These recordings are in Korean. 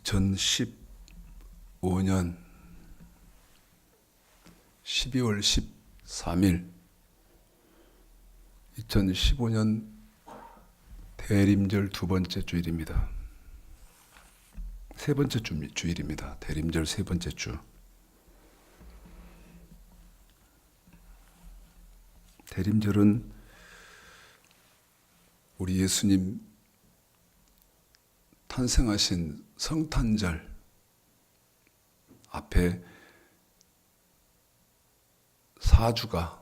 2015년 12월 13일 2015년 대림절 두 번째 주일입니다. 세 번째 주일입니다. 대림절 세 번째 주. 대림절은 우리 예수님 탄생하신 성탄절 앞에 4주가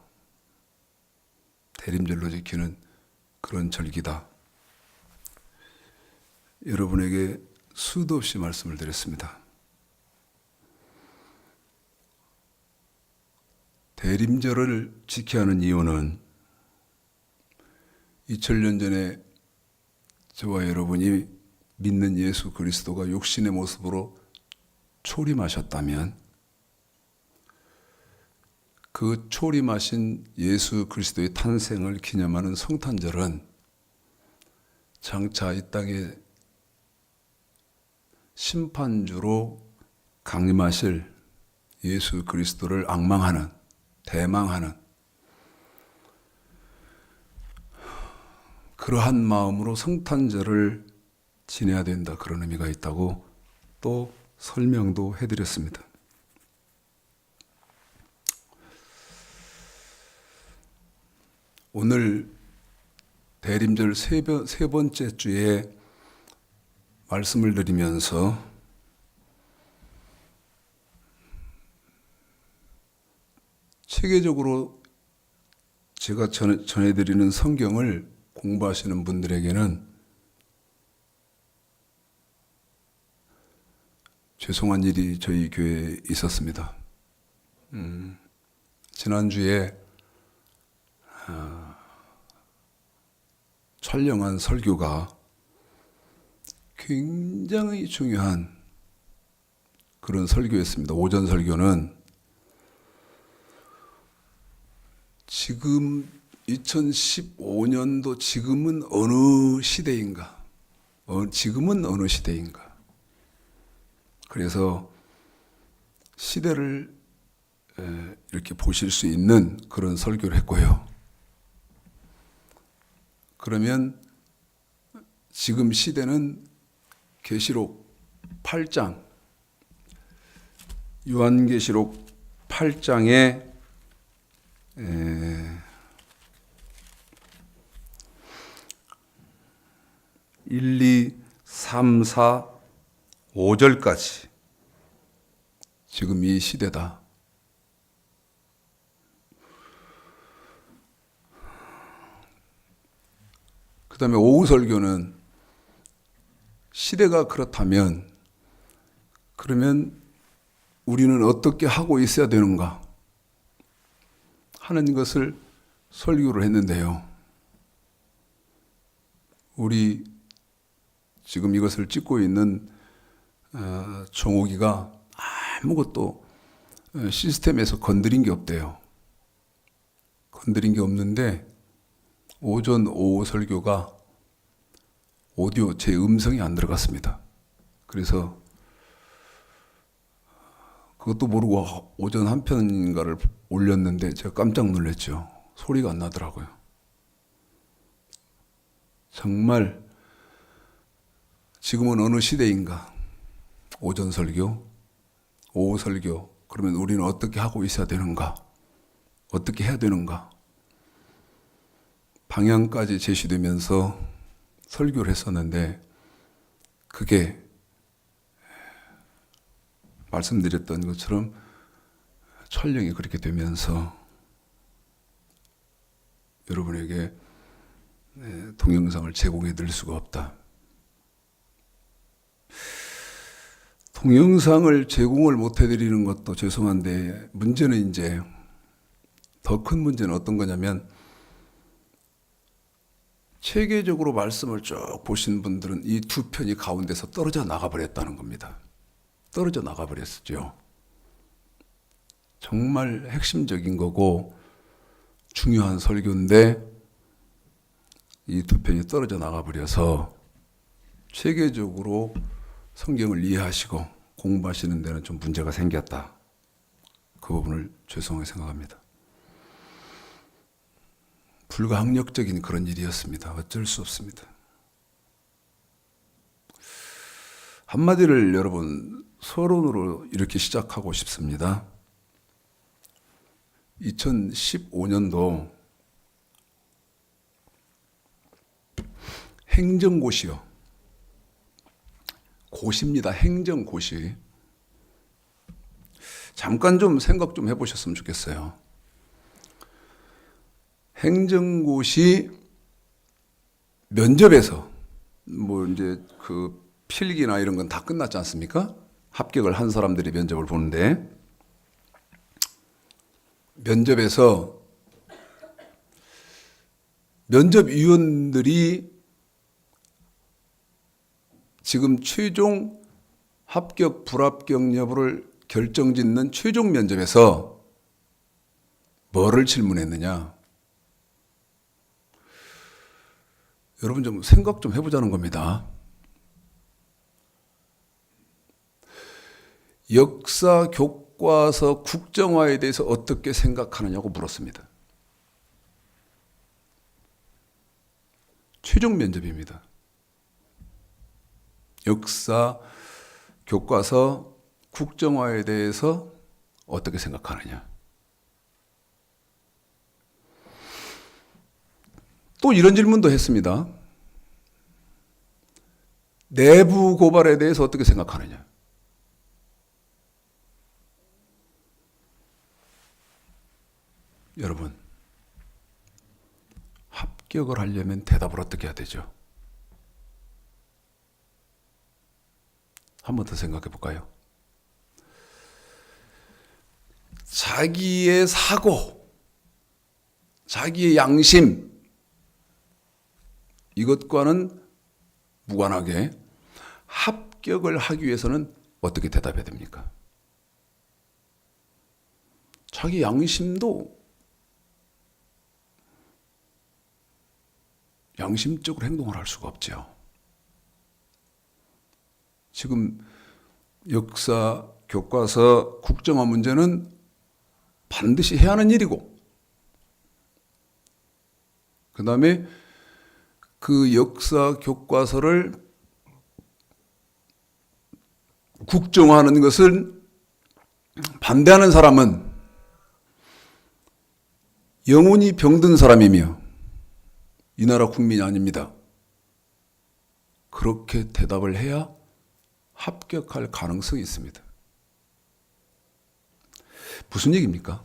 대림절로 지키는 그런 절기다. 여러분에게 수도 없이 말씀을 드렸습니다. 대림절을 지켜야 하는 이유는 2000년 전에 저와 여러분이 믿는 예수 그리스도가 육신의 모습으로 초림하셨다면 그 초림하신 예수 그리스도의 탄생을 기념하는 성탄절은 장차 이 땅에 심판주로 강림하실 예수 그리스도를 앙망하는, 대망하는 그러한 마음으로 성탄절을 지내야 된다, 그런 의미가 있다고 또 설명도 해드렸습니다. 오늘 대림절 세 번째 주에 말씀을 드리면서 체계적으로 제가 전해드리는 성경을 공부하시는 분들에게는 죄송한 일이 저희 교회에 있었습니다. 지난주에 촬영한 설교가 굉장히 중요한 그런 설교였습니다. 오전 설교는 지금 2015년도 지금은 어느 시대인가? 지금은 어느 시대인가? 그래서 시대를 이렇게 보실 수 있는 그런 설교를 했고요. 그러면 지금 시대는 계시록 8장, 요한계시록 8장에 1, 2, 3, 4, 5절까지 지금 이 시대다. 그 다음에 오후 설교는 시대가 그렇다면 그러면 우리는 어떻게 하고 있어야 되는가 하는 것을 설교를 했는데요. 우리 지금 이것을 찍고 있는 종옥이가 아무것도 시스템에서 건드린 게 없대요. 건드린 게 없는데 오전, 오후 설교가 오디오, 제 음성이 안 들어갔습니다. 그래서 그것도 모르고 오전 한 편인가를 올렸는데 제가 깜짝 놀랐죠. 소리가 안 나더라고요. 정말 지금은 어느 시대인가? 오전 설교, 오후 설교, 그러면 우리는 어떻게 하고 있어야 되는가? 어떻게 해야 되는가? 방향까지 제시되면서 설교를 했었는데 그게 말씀드렸던 것처럼 촬영이 그렇게 되면서 여러분에게 동영상을 제공해 드릴 수가 없다. 동영상을 제공을 못 해드리는 것도 죄송한데 문제는 이제 더 큰 문제는 어떤 거냐면 체계적으로 말씀을 쭉 보신 분들은 이 두 편이 가운데서 떨어져 나가버렸다는 겁니다. 떨어져 나가버렸죠. 정말 핵심적인 거고 중요한 설교인데 이 두 편이 떨어져 나가버려서 체계적으로 성경을 이해하시고 공부하시는 데는 좀 문제가 생겼다. 그 부분을 죄송하게 생각합니다. 불가항력적인 그런 일이었습니다. 어쩔 수 없습니다. 한마디를 여러분 서론으로 이렇게 시작하고 싶습니다. 2015년도 행정고시요. 고시입니다. 행정고시. 잠깐 좀 생각 좀 해보셨으면 좋겠어요. 행정고시 면접에서 뭐 이제 그 필기나 이런 건 다 끝났지 않습니까? 합격을 한 사람들이 면접을 보는데 면접에서 면접위원들이 지금 최종 합격 불합격 여부를 결정짓는 최종 면접에서 뭐를 질문했느냐? 여러분 좀 생각 좀 해보자는 겁니다. 역사 교과서 국정화에 대해서 어떻게 생각하느냐고 물었습니다. 최종 면접입니다. 역사 교과서 국정화에 대해서 어떻게 생각하느냐. 또 이런 질문도 했습니다. 내부 고발에 대해서 어떻게 생각하느냐. 여러분, 합격을 하려면 대답을 어떻게 해야 되죠? 한 번 더 생각해 볼까요? 자기의 사고, 자기의 양심, 이것과는 무관하게 합격을 하기 위해서는 어떻게 대답해야 됩니까? 자기 양심도 양심적으로 행동을 할 수가 없죠. 지금 역사, 교과서, 국정화 문제는 반드시 해야 하는 일이고, 그 다음에 그 역사, 교과서를 국정화하는 것을 반대하는 사람은 영혼이 병든 사람이며 이 나라 국민이 아닙니다. 그렇게 대답을 해야 합격할 가능성이 있습니다. 무슨 얘기입니까?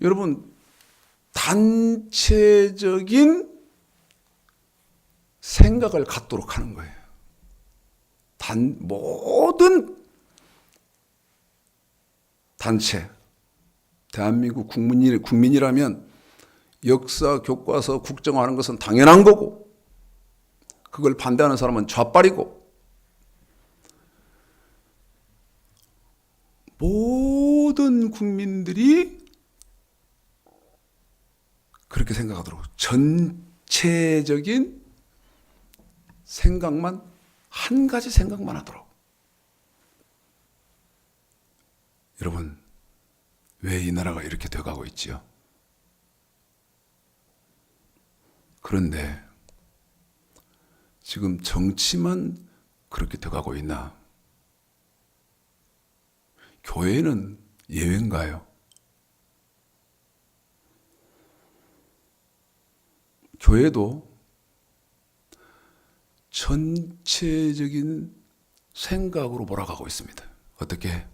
여러분, 단체적인 생각을 갖도록 하는 거예요. 모든 단체, 대한민국 국민이라면 역사, 교과서, 국정화하는 것은 당연한 거고, 그걸 반대하는 사람은 좌빨이고, 모든 국민들이 그렇게 생각하도록 전체적인 생각만, 한 가지 생각만 하도록. 여러분, 왜 이 나라가 이렇게 돼가고 있지요? 그런데 지금 정치만 그렇게 돼가고 있나? 교회는 예외인가요? 교회도 전체적인 생각으로 몰아가고 있습니다. 어떻게?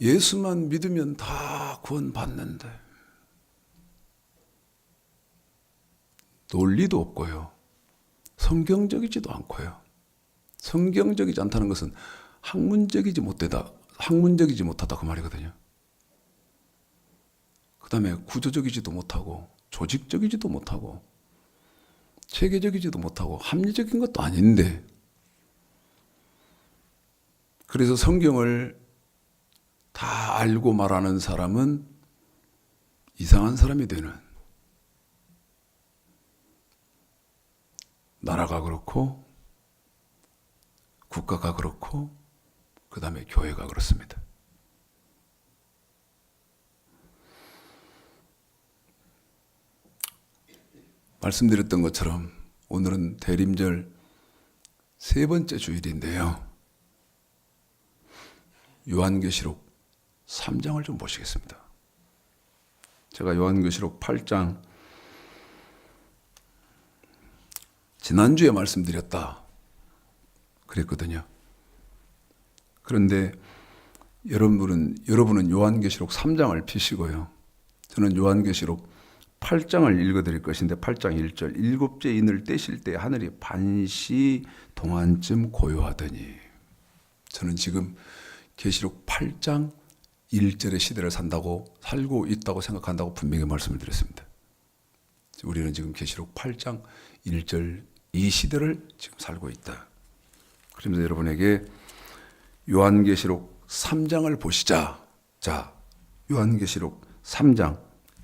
예수만 믿으면 다 구원받는데 논리도 없고요. 성경적이지도 않고요. 성경적이지 않다는 것은 학문적이지 못하다 그 말이거든요. 그 다음에 구조적이지도 못하고 조직적이지도 못하고 체계적이지도 못하고 합리적인 것도 아닌데, 그래서 성경을 다 알고 말하는 사람은 이상한 사람이 되는, 나라가 그렇고 국가가 그렇고 그 다음에 교회가 그렇습니다. 말씀드렸던 것처럼 오늘은 대림절 세 번째 주일인데요. 요한계시록 3장을 좀 보시겠습니다. 제가 요한계시록 8장 지난주에 말씀드렸다 그랬거든요. 그런데 여러분은 요한계시록 3장을 피시고요. 저는 요한계시록 8장을 읽어드릴 것인데 8장 1절 일곱째 인을 떼실 때 하늘이 반시 동안쯤 고요하더니 저는 지금 계시록 8장 1절의 시대를 살고 있다고 생각한다고 분명히 말씀을 드렸습니다. 우리는 지금 계시록 8장 1절 이 시대를 지금 살고 있다. 그러면서 여러분에게 요한계시록 3장을 보시자. 자, 요한계시록 3장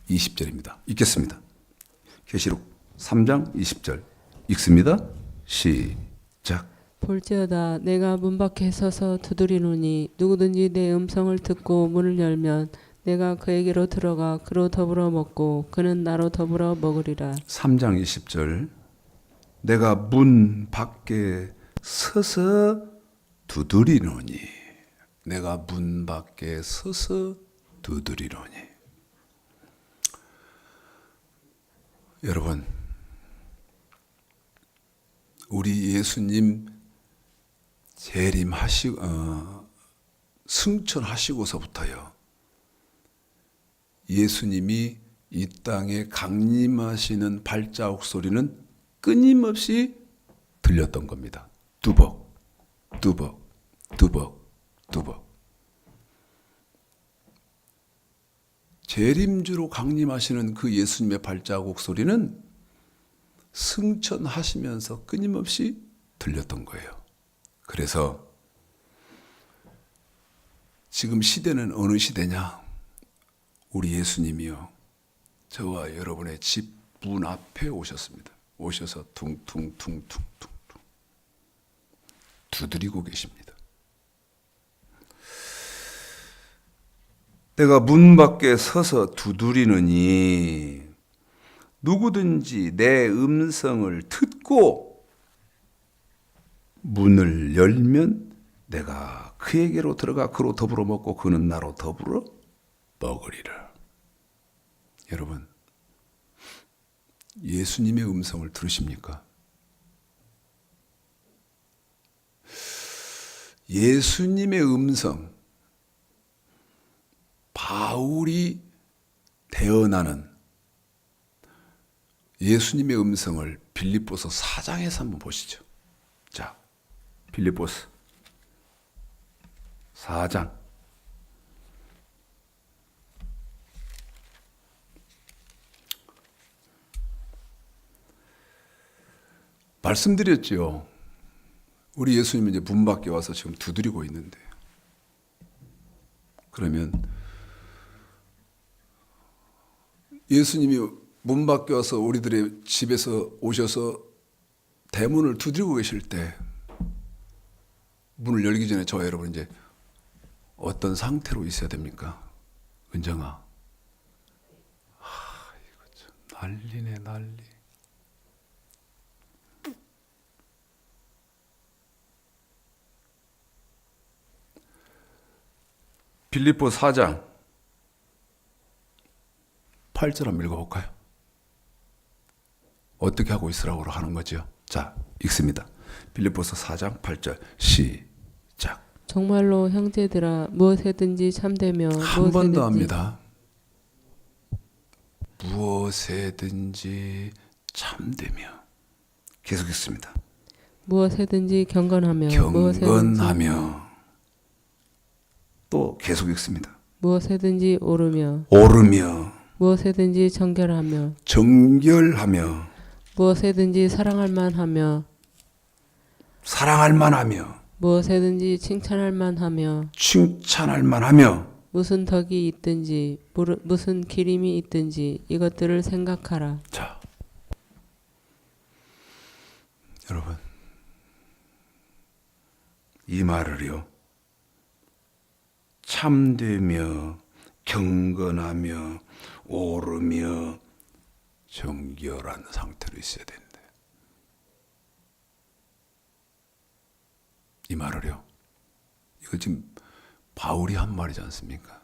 20절입니다. 읽겠습니다. 계시록 3장 20절 읽습니다. 시작. 볼지어다 내가 문 밖에 서서 두드리노니 누구든지 내 음성을 듣고 문을 열면 내가 그에게로 들어가 그로 더불어 먹고 그는 나로 더불어 먹으리라. 3장 20절 내가 문 밖에 서서 두드리노니 내가 문 밖에 서서 두드리노니 여러분 우리 예수님 승천하시고서부터요. 예수님이 이 땅에 강림하시는 발자국 소리는 끊임없이 들렸던 겁니다. 두벅, 두벅, 두벅, 두벅. 재림주로 강림하시는 그 예수님의 발자국 소리는 승천하시면서 끊임없이 들렸던 거예요. 그래서 지금 시대는 어느 시대냐? 우리 예수님이요. 저와 여러분의 집 문 앞에 오셨습니다. 오셔서 퉁퉁퉁퉁퉁 두드리고 계십니다. 내가 문 밖에 서서 두드리느니 누구든지 내 음성을 듣고 문을 열면 내가 그에게로 들어가 그로 더불어 먹고 그는 나로 더불어 먹으리라. 여러분, 예수님의 음성을 들으십니까? 예수님의 음성, 바울이 대언하는 예수님의 음성을 빌립보서 4장에서 한번 보시죠. 자, 빌립보서 4장 말씀드렸죠. 우리 예수님은 이제 문 밖에 와서 지금 두드리고 있는데 그러면 예수님이 문 밖에 와서 우리들의 집에서 오셔서 대문을 두드리고 계실 때 문을 열기 전에 저와 여러분 이제 어떤 상태로 있어야 됩니까? 은정아, 이거 참 난리네 난리. 빌립보 4장 8절 한번 읽어볼까요? 어떻게 하고 있으라고 하는 거죠? 자, 읽습니다. 빌립보서 4장 8절 시작. 정말로 형제들아 무엇에든지 참되며 한 번 더 합니다. 무엇에든지 참되며 계속 읽습니다. 무엇에든지 경건하며 경건하며 또 계속 읽습니다. 무엇에든지 오르며 무엇에든지 정결하며 무엇에든지 사랑할 만하며 무엇에든지 칭찬할 만하며 무슨 덕이 있든지 무슨 기림이 있든지 이것들을 생각하라. 자, 여러분, 이 말을요, 참되며 경건하며 오르며 정결한 상태로 있어야 된대. 이 말을요, 이거 지금 바울이 한 말이지 않습니까?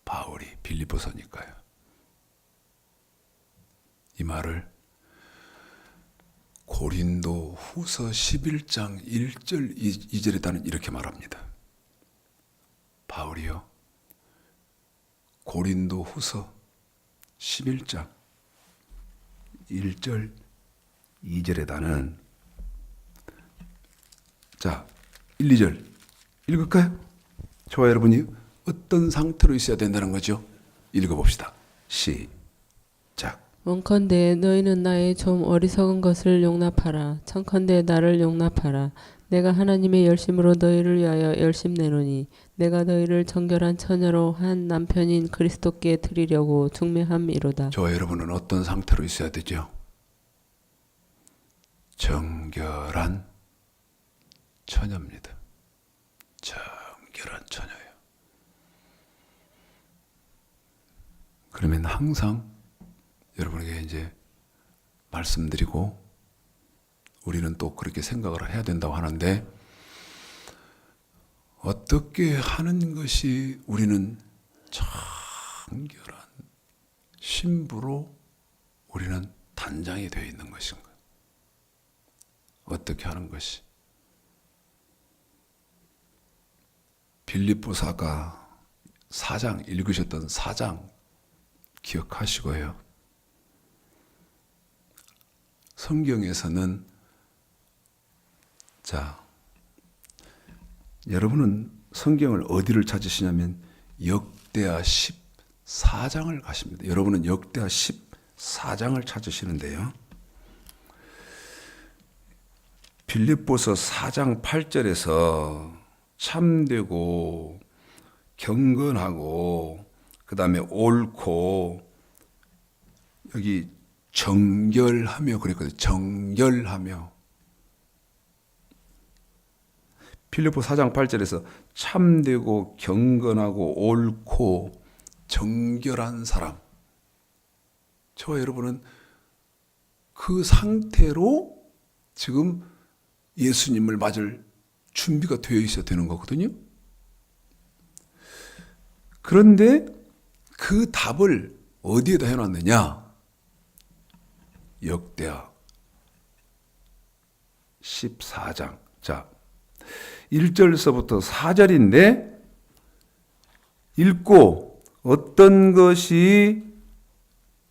바울이 빌립보서니까요. 이 말을 고린도 후서 11장 1절 2절에다는 이렇게 말합니다. 바울이요, 고린도 후서 11장 1절 2절에다는 자, 1, 2절 읽을까요? 저와 여러분이 어떤 상태로 있어야 된다는 거죠? 읽어봅시다. 시작. 원컨대 너희는 나의 좀 어리석은 것을 용납하라. 청컨대 나를 용납하라. 내가 하나님의 열심으로 너희를 위하여 열심내노니 내가 너희를 정결한 처녀로 한 남편인 그리스도께 드리려고 중매함이로다. 저와 여러분은 어떤 상태로 있어야 되죠? 정결한 처녀입니다. 정결한 처녀예요. 그러면 항상 여러분에게 이제 말씀드리고 우리는 또 그렇게 생각을 해야 된다고 하는데, 어떻게 하는 것이 우리는 정결한 신부로 우리는 단장이 되어 있는 것인가? 어떻게 하는 것이? 빌립보서가 4장 읽으셨던 4장 기억하시고요. 성경에서는 자, 여러분은 성경을 어디를 찾으시냐면 역대하 14장을 가십니다. 여러분은 역대하 14장을 찾으시는데요. 빌립보서 4장 8절에서 참되고 경건하고 그 다음에 옳고 여기 정결하며 그랬거든요. 정결하며. 빌립보 4장 8절에서 참되고 경건하고 옳고 정결한 사람. 저와 여러분은 그 상태로 지금 예수님을 맞을 준비가 되어 있어야 되는 거거든요. 그런데 그 답을 어디에다 해놨느냐? 역대하 14장. 자, 1절서부터 4절인데 읽고 어떤 것이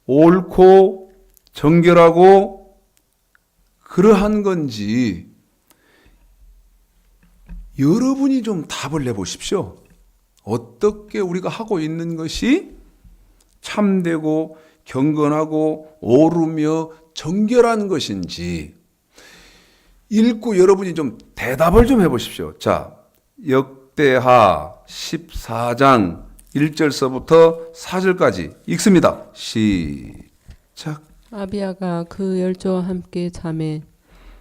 옳고 정결하고 그러한 건지 여러분이 좀 답을 내보십시오. 어떻게 우리가 하고 있는 것이 참되고 경건하고 오르며 정결한 것인지 읽고 여러분이 좀 대답을 좀 해보십시오. 자, 역대하 14장 1절서부터 4절까지 읽습니다. 시작. 아비야가 그 열조와 함께 잠에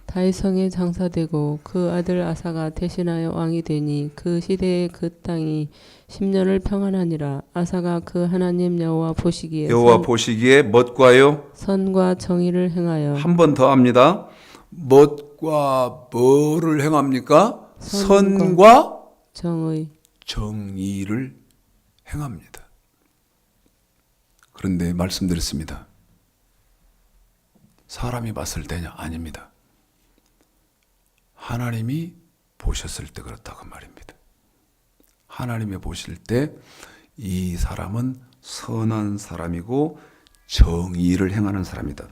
다윗성에 장사되고 그 아들 아사가 대신하여 왕이 되니 그 시대에 그 땅이 10년을 평안하니라. 아사가 그 하나님 여호와 보시기에 멋과요? 선과 정의를 행하여. 한 번 더 합니다. 멋과 뭐를 행합니까? 선과 정의를 행합니다. 그런데 말씀드렸습니다. 사람이 봤을 때냐? 아닙니다. 하나님이 보셨을 때 그렇다고 말입니다. 하나님이 보실 때 이 사람은 선한 사람이고 정의를 행하는 사람이다.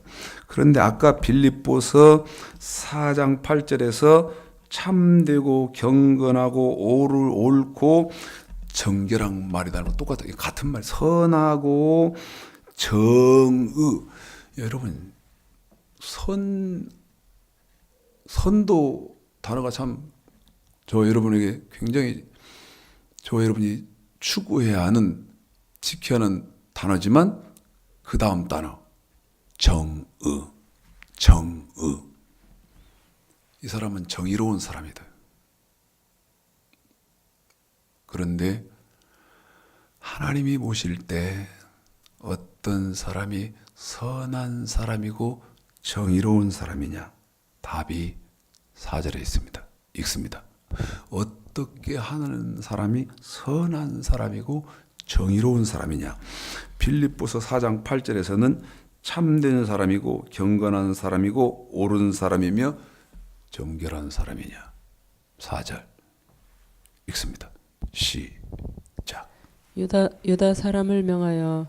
그런데 아까 빌립보서 4장 8절에서 참되고 경건하고 옳고 정결한 말이다는 똑같아요. 같은 말. 선하고 정의. 여러분, 선도 단어가 참 여러분에게 굉장히 여러분이 추구해야 하는, 지켜야 하는 단어지만 그 다음 단어 정의. 이 사람은 정의로운 사람이다. 그런데 하나님이 보실 때 어떤 사람이 선한 사람이고 정의로운 사람이냐? 답이 4절에 있습니다. 읽습니다. 어떻게 하는 사람이 선한 사람이고 정의로운 사람이냐? 빌립보서 4장 8절에서는 참된 사람이고 경건한 사람이고 옳은 사람이며 정결한 사람이냐? 4절 읽습니다. 시작. 유다 사람을 명하여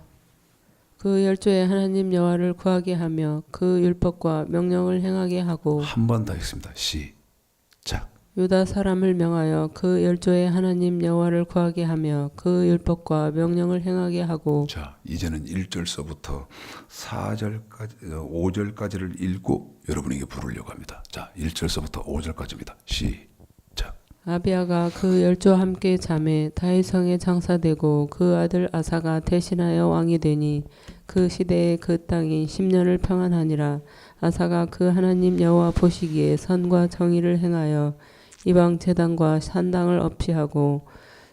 그 열조의 하나님 여호와를 구하게 하며 그 율법과 명령을 행하게 하고. 한 번 더 읽습니다. 시작. 유다 사람을 명하여 그 열조의 하나님 여호와를 구하게 하며 그 율법과 명령을 행하게 하고. 자, 이제는 1절서부터 4절까지 5절까지를 읽고 여러분에게 부르려고 합니다. 자, 1절서부터 5절까지입니다. 시작. 아비아가 그 열조와 함께 잠에 다윗성에 장사되고 그 아들 아사가 대신하여 왕이 되니 그 시대에 그 땅이 10년을 평안하니라. 아사가 그 하나님 여호와 보시기에 선과 정의를 행하여 이방 제단과 산당을 업시하고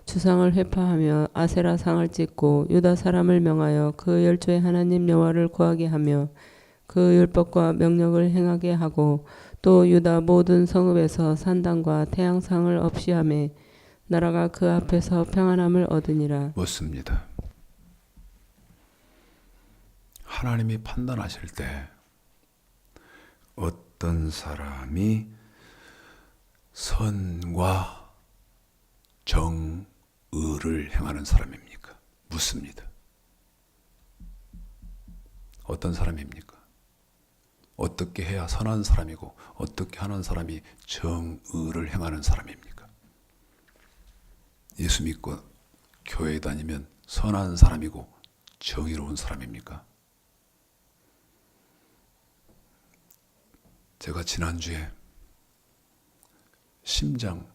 주상을 회파하며 아세라상을 찍고 유다 사람을 명하여 그 열조의 하나님 여호와를 구하게 하며 그 율법과 명령을 행하게 하고 또 유다 모든 성읍에서 산당과 태양상을 업시하매 나라가 그 앞에서 평안함을 얻으니라. 맞습니다. 하나님이 판단하실 때 어떤 사람이 선과 정의를 행하는 사람입니까? 묻습니다. 어떤 사람입니까? 어떻게 해야 선한 사람이고 어떻게 하는 사람이 정의를 행하는 사람입니까? 예수 믿고 교회에 다니면 선한 사람이고 정의로운 사람입니까? 제가 지난주에 심장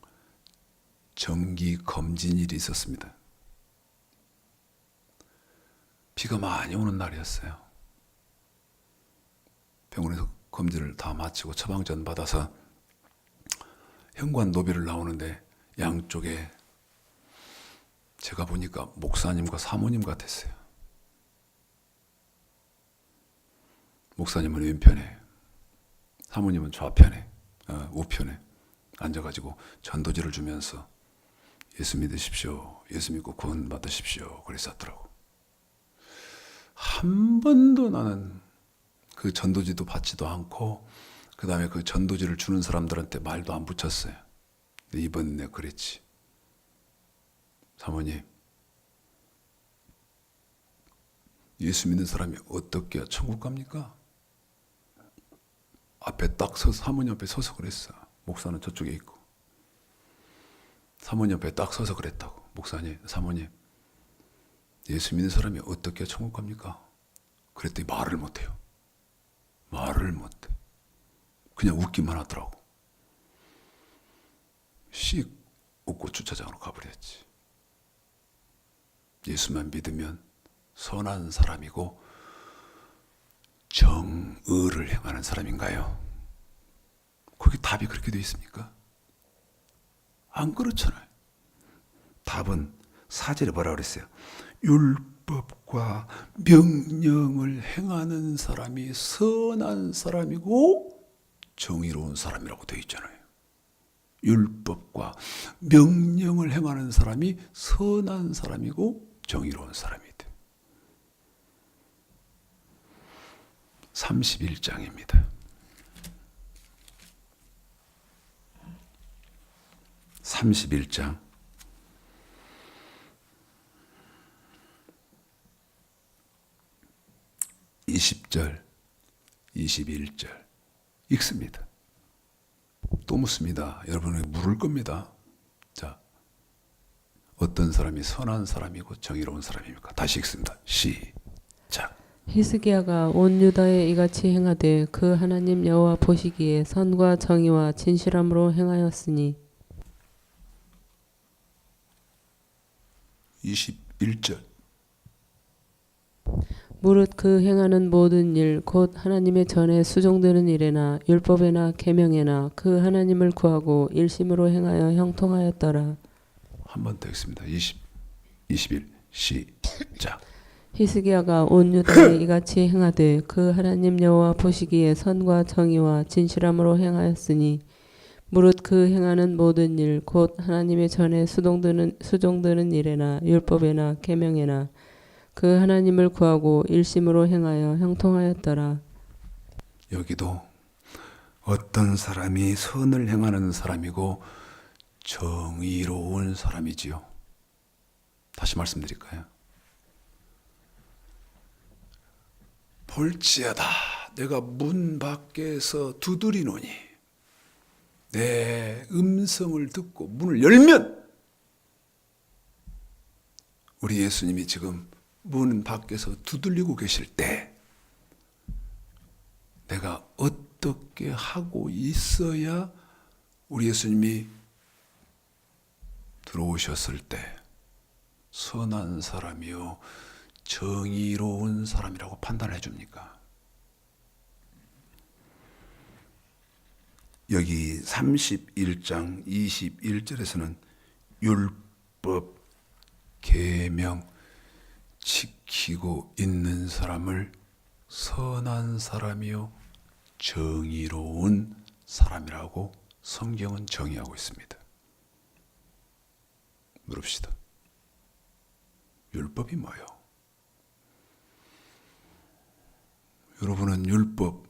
정기 검진일이 있었습니다. 비가 많이 오는 날이었어요. 병원에서 검진을 다 마치고 처방전 받아서 현관 노비를 나오는데 양쪽에 제가 보니까 목사님과 사모님 같았어요. 목사님은 왼편에, 사모님은 좌편에, 우편에 앉아가지고 전도지를 주면서 예수 믿으십시오. 예수 믿고 구원 받으십시오. 그랬었더라고. 한 번도 나는 그 전도지도 받지도 않고 그 다음에 그 전도지를 주는 사람들한테 말도 안 붙였어요. 근데 이번엔 내가 그랬지. 사모님, 예수 믿는 사람이 어떻게 천국 갑니까? 앞에 딱 서서, 사모님 앞에 서서 그랬어. 목사는 저쪽에 있고. 사모님 앞에 딱 서서 그랬다고. 목사님, 사모님, 예수 믿는 사람이 어떻게 천국 갑니까? 그랬더니 말을 못해요. 말을 못해. 그냥 웃기만 하더라고. 씩 웃고 주차장으로 가버렸지. 예수만 믿으면 선한 사람이고 정의를 행하는 사람인가요? 거기 답이 그렇게 되어 있습니까? 안 그렇잖아요. 답은 4절에 뭐라 그랬어요? 율법과 명령을 행하는 사람이 선한 사람이고 정의로운 사람이라고 되어 있잖아요. 율법과 명령을 행하는 사람이 선한 사람이고 정의로운 사람이 돼. 31장입니다. 31장 20절, 21절 읽습니다. 또 묻습니다. 여러분이 물을 겁니다. 자, 어떤 사람이 선한 사람이고 정의로운 사람입니까? 다시 읽습니다. 시작. 히스기야가 온 유다에 이같이 행하되 그 하나님 여호와 보시기에 선과 정의와 진실함으로 행하였으니. 21절. 무릇 그 행하는 모든 일 곧 하나님의 전에 수종되는 일에나 율법에나 계명에나 그 하나님을 구하고 일심으로 행하여 형통하였더라. 한 번 더 읽습니다. 21 시작. 히스기야가 온 유다에 이같이 행하되 그 하나님 여호와 보시기에 선과 정의와 진실함으로 행하였으니 무릇 그 행하는 모든 일 곧 하나님의 전에 수종드는 일에나 율법에나 계명에나 그 하나님을 구하고 일심으로 행하여 형통하였더라. 여기도 어떤 사람이 선을 행하는 사람이고 정의로운 사람이지요. 다시 말씀드릴까요? 볼지어다 내가 문 밖에서 두드리노니 내 음성을 듣고 문을 열면, 우리 예수님이 지금 문 밖에서 두들리고 계실 때 내가 어떻게 하고 있어야 우리 예수님이 들어오셨을 때 선한 사람이요 정의로운 사람이라고 판단해 줍니까? 여기 31장 21절에서는 율법, 계명 지키고 있는 사람을 선한 사람이요 정의로운 사람이라고 성경은 정의하고 있습니다. 물읍시다. 율법이 뭐예요? 여러분은 율법,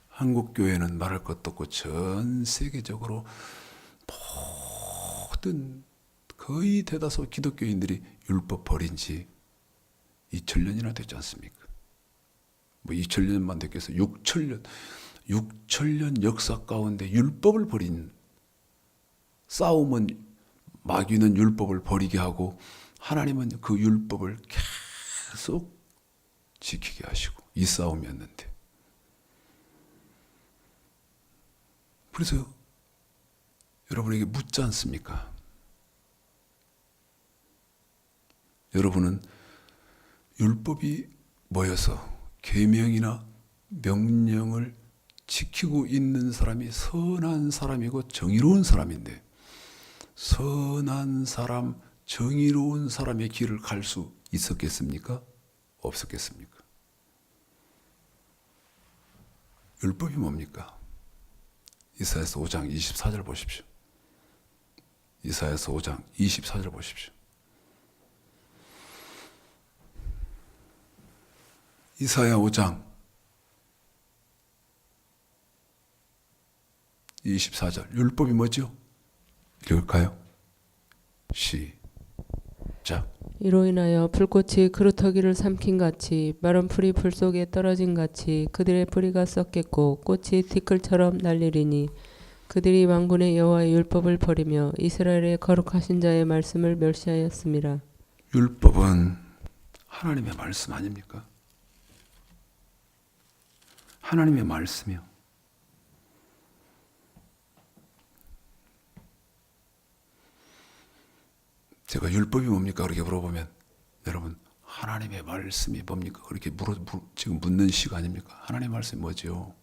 한국교회는 말할 것도 없고 전 세계적으로 모든 거의 대다수 기독교인들이 율법 버린 지 2000년이나 됐지 않습니까? 뭐 2000년만 됐겠어. 6천년 역사 가운데 율법을 버린, 싸움은 마귀는 율법을 버리게 하고 하나님은 그 율법을 계속 지키게 하시고, 이 싸움이었는데. 그래서 여러분에게 묻지 않습니까? 여러분은 율법이 뭐여서 계명이나 명령을 지키고 있는 사람이 선한 사람이고 정의로운 사람인데, 선한 사람, 정의로운 사람의 길을 갈 수 있었겠습니까? 없었겠습니까? 율법이 뭡니까? 이사야서 5장 24절 보십시오. 이사야서 5장 24절 보십시오. 이사야 5장 24절. 율법이 뭐죠? 읽을까요? 시작. 이로 인하여 불꽃이 그루터기를 삼킨 같이 마른 풀이 불 속에 떨어진 같이 그들의 뿌리가 썩겠고 꽃이 티끌처럼 날리리니 그들이 만군의 여호와의 율법을 버리며 이스라엘의 거룩하신 자의 말씀을 멸시하였음이라. 율법은 하나님의 말씀 아닙니까? 하나님의 말씀이요. 제가 율법이 뭡니까? 그렇게 물어보면 여러분 하나님의 말씀이 뭡니까? 그렇게 지금 묻는 시간입니까? 하나님의 말씀이 뭐지요?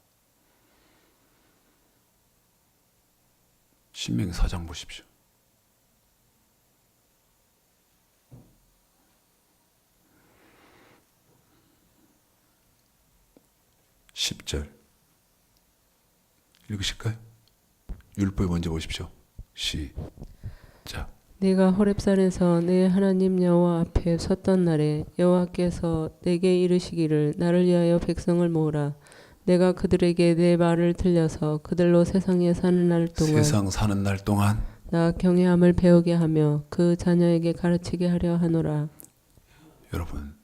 신명기 4장 보십시오. (10절) 읽으실까요? 율법이 먼저 보십시오. 시작. 내가 호렙산에서 내 하나님 여호와 앞에 섰던 날에 여호와께서 내게 이르시기를 나를 위하여 백성을 모으라. 내가 그들에게 내 말을 들려서 그들로 세상에 사는 날 동안 세상 사는 날 동안 나 경외함을 배우게 하며 그 자녀에게 가르치게 하려 하노라. 여러분,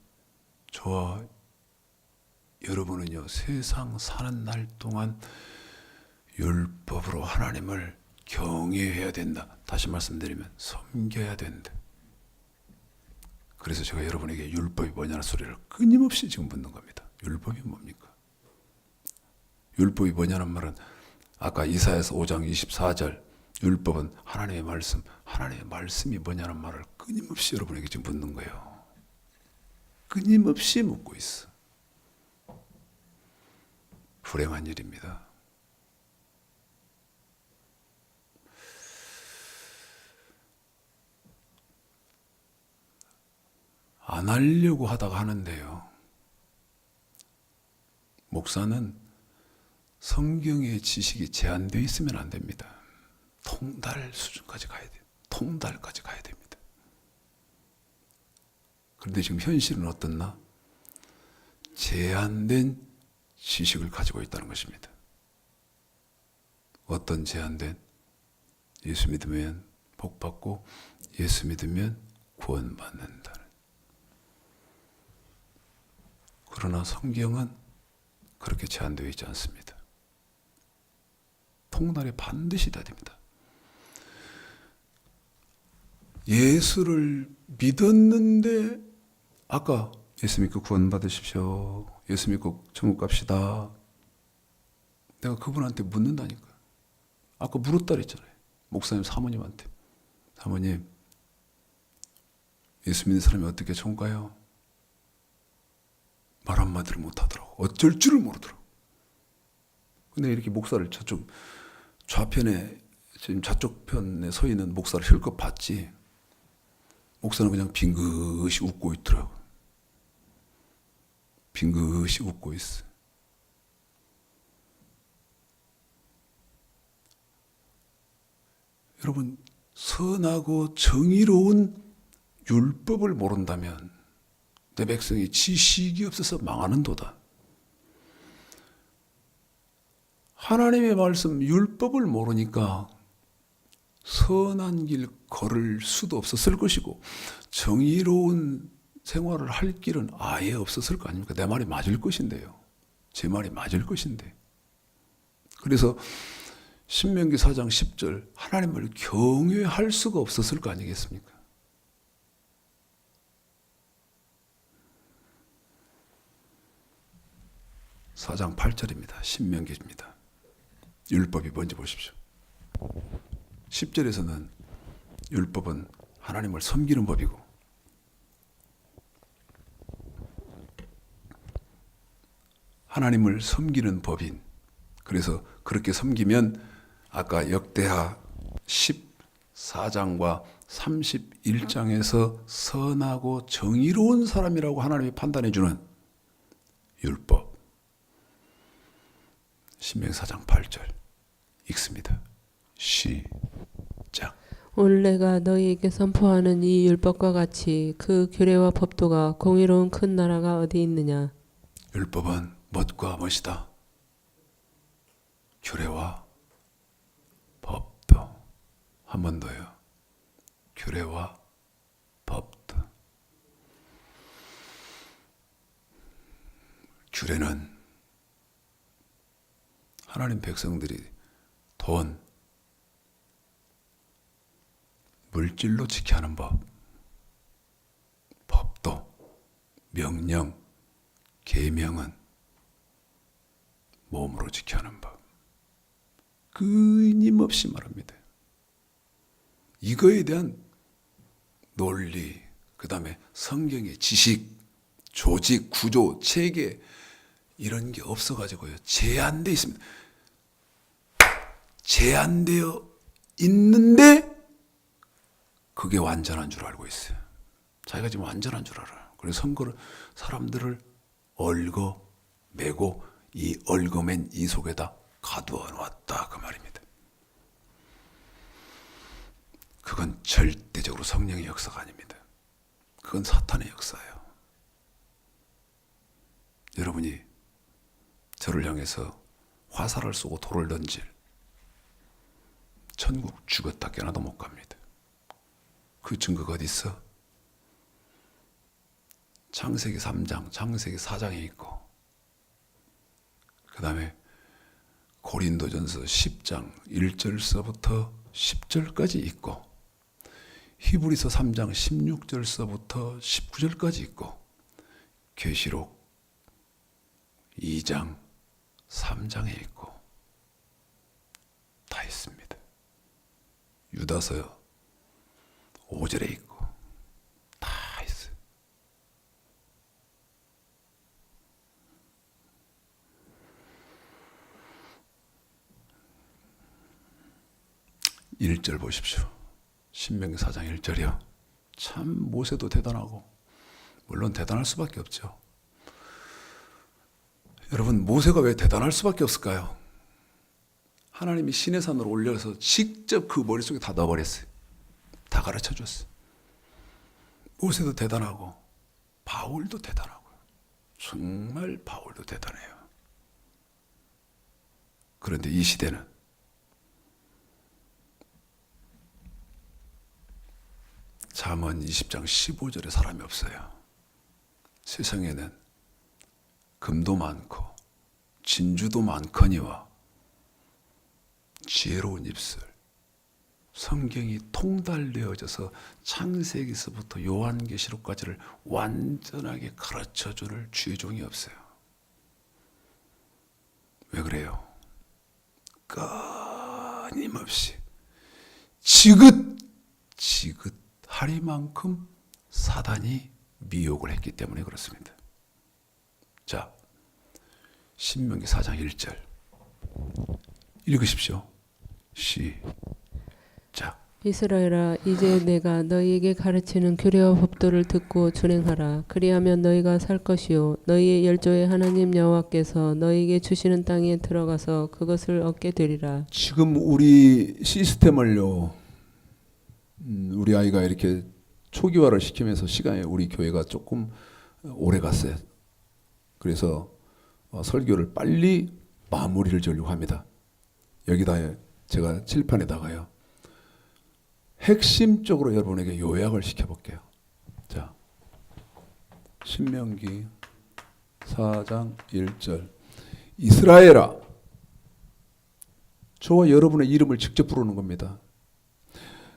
저와 여러분은요, 세상 사는 날 동안 율법으로 하나님을 경외해야 된다. 다시 말씀드리면 섬겨야 된다. 그래서 제가 여러분에게 율법이 뭐냐는 소리를 끊임없이 지금 묻는 겁니다. 율법이 뭡니까? 율법이 뭐냐는 말은 아까 이사야서 5장 24절 율법은 하나님의 말씀, 하나님의 말씀이 뭐냐는 말을 끊임없이 여러분에게 지금 묻는 거예요. 끊임없이 묻고 있어. 불행한 일입니다. 안 하려고 하다가 하는데요. 목사는 성경의 지식이 제한되어 있으면 안 됩니다. 통달 수준까지 가야 돼요. 통달까지 가야 됩니다. 그런데 지금 현실은 어떻나? 제한된 지식을 가지고 있다는 것입니다. 어떤 제한된? 예수 믿으면 복받고 예수 믿으면 구원받는다는. 그러나 성경은 그렇게 제한되어 있지 않습니다. 통달이 반드시 돼야 됩니다. 예수를 믿었는데 아까 예수 믿고 구원 받으십시오. 예수 믿고 천국 갑시다. 내가 그분한테 묻는다니까요. 아까 물었다 그랬잖아요. 목사님 사모님한테. 사모님, 예수 믿는 사람이 어떻게 천국 가요? 말 한마디를 못하더라고. 어쩔 줄을 모르더라고. 근데 이렇게 목사를 저쪽 좌편에 지금 좌쪽 편에 서 있는 목사를 실컷 봤지. 목사는 그냥 빙긋이 웃고 있더라고. 빙긋이 웃고 있어. 여러분, 선하고 정의로운 율법을 모른다면 내 백성이 지식이 없어서 망하는도다. 하나님의 말씀 율법을 모르니까 선한 길 걸을 수도 없었을 것이고 정의로운 생활을 할 길은 아예 없었을 거 아닙니까? 내 말이 맞을 것인데요. 제 말이 맞을 것인데. 그래서 신명기 4장 10절 하나님을 경외할 수가 없었을 거 아니겠습니까? 사장 8절입니다. 신명기입니다. 율법이 뭔지 보십시오. 10절에서는 율법은 하나님을 섬기는 법이고 하나님을 섬기는 법인, 그래서 그렇게 섬기면 아까 역대하 14장과 31장에서 선하고 정의로운 사람이라고 하나님이 판단해 주는 율법, 신명기 4장 8절 읽습니다. 시작. 오늘 내가 너희에게 선포하는 이 율법과 같이 그 규례와 법도가 공의로운 큰 나라가 어디 있느냐? 율법은 뭣과 뭣이다? 규례와 법도. 한 번 더요. 규례와 법도. 규례는 하나님 백성들이 돈, 물질로 지켜야 하는 법. 법도, 명령, 계명은 몸으로 지켜야 하는 법. 끊임없이 말합니다. 이거에 대한 논리, 그 다음에 성경의 지식, 조직, 구조, 체계 이런 게 없어가지고요. 제한되어 있습니다. 제한되어 있는데 그게 완전한 줄 알고 있어요. 자기가 지금 완전한 줄 알아요. 그래서 선거를 사람들을 얽어매고 이 얽어맨 이 속에다 가두어 놓았다 그 말입니다. 그건 절대적으로 성령의 역사가 아닙니다. 그건 사탄의 역사예요. 여러분이 저를 향해서 화살을 쏘고 돌을 던질 천국 죽었다 깨어나도 못 갑니다. 그 증거가 어디 있어? 창세기 3장, 창세기 4장에 있고 그 다음에 고린도전서 10장 1절서부터 10절까지 있고 히브리서 3장 16절서부터 19절까지 있고 계시록 2장 3장에 있고 다 있습니다. 유다서 5절에 있고 다 있어요. 1절 보십시오. 신명기 4장 1절이요. 참 모세도 대단하고 물론 대단할 수밖에 없죠. 여러분, 모세가 왜 대단할 수밖에 없을까요? 하나님이 시내산으로 올려서 직접 그 머릿속에 다 넣어버렸어요. 다 가르쳐 줬어요. 모세도 대단하고 바울도 대단하고요. 정말 바울도 대단해요. 그런데 이 시대는 잠언 20장 15절에 사람이 없어요. 세상에는 금도 많고 진주도 많거니와 지혜로운 입술, 성경이 통달되어져서 창세기서부터 요한계시록까지를 완전하게 가르쳐줄 주의 종이 없어요. 왜 그래요? 끊임없이 지긋하리만큼 사단이 미혹을 했기 때문에 그렇습니다. 자, 신명기 4장 1절 읽으십시오. 시작. 이스라엘아, 이제 내가 너희에게 가르치는 규례와 법도를 듣고 준행하라. 그리하면 너희가 살 것이요 너희의 열조의 하나님 여호와께서 너희에게 주시는 땅에 들어가서 그것을 얻게 되리라. 지금 우리 시스템을요, 우리 아이가 이렇게 초기화를 시키면서 시간에 우리 교회가 조금 오래 갔어요. 그래서 설교를 빨리 마무리를 지으려고 합니다. 여기다 제가 칠판에다가요, 핵심적으로 여러분에게 요약을 시켜볼게요. 자, 신명기 4장 1절. 이스라엘아, 저와 여러분의 이름을 직접 부르는 겁니다.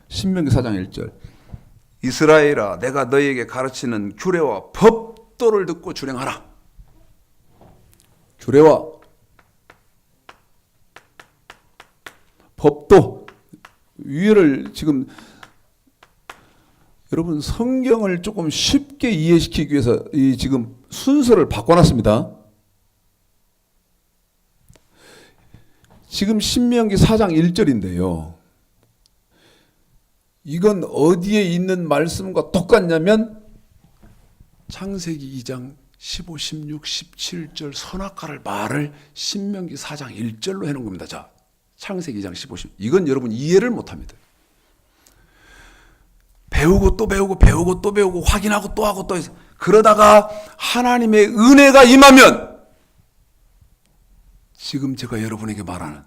신명기 4장 1절. 이스라엘아, 내가 너희에게 가르치는 규례와 법도를 듣고 준행하라. 규례와 법도, 위를 지금 여러분 성경을 조금 쉽게 이해시키기 위해서 이 지금 순서를 바꿔놨습니다. 지금 신명기 4장 1절인데요. 이건 어디에 있는 말씀과 똑같냐면 창세기 2장 15, 16, 17절 선악과를 말을 신명기 4장 1절로 해놓은 겁니다. 자, 창세기 2장 15, 16. 이건 여러분 이해를 못합니다. 배우고 또 배우고 배우고 또 배우고 확인하고 또 하고 또 해서 그러다가 하나님의 은혜가 임하면 지금 제가 여러분에게 말하는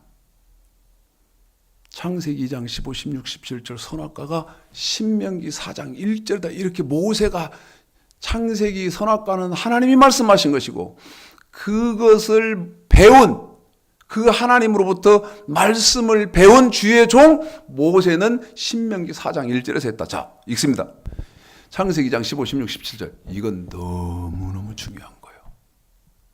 창세기 2장 15, 16, 17절 선악과가 신명기 4장 1절이다. 이렇게 모세가 창세기 선악과는 하나님이 말씀하신 것이고 그것을 배운 그 하나님으로부터 말씀을 배운 주의 종 모세는 신명기 4장 1절에서 했다. 자, 읽습니다. 창세기 2장 15, 16, 17절. 이건 너무너무 중요한 거예요.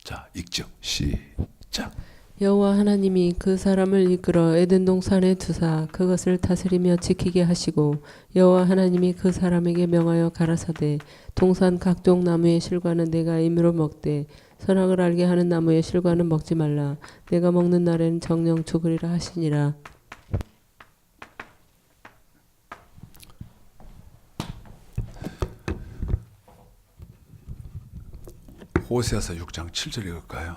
자, 읽죠. 시작. 여호와 하나님이 그 사람을 이끌어 에덴 동산에 두사 그것을 다스리며 지키게 하시고 여호와 하나님이 그 사람에게 명하여 가라사대 동산 각종 나무의 실과는 내가 임의로 먹되 선악을 알게 하는 나무의 실과는 먹지 말라. 내가 먹는 날에는 정령 죽으리라 하시니라. 호세아서 6장 7절 읽을까요?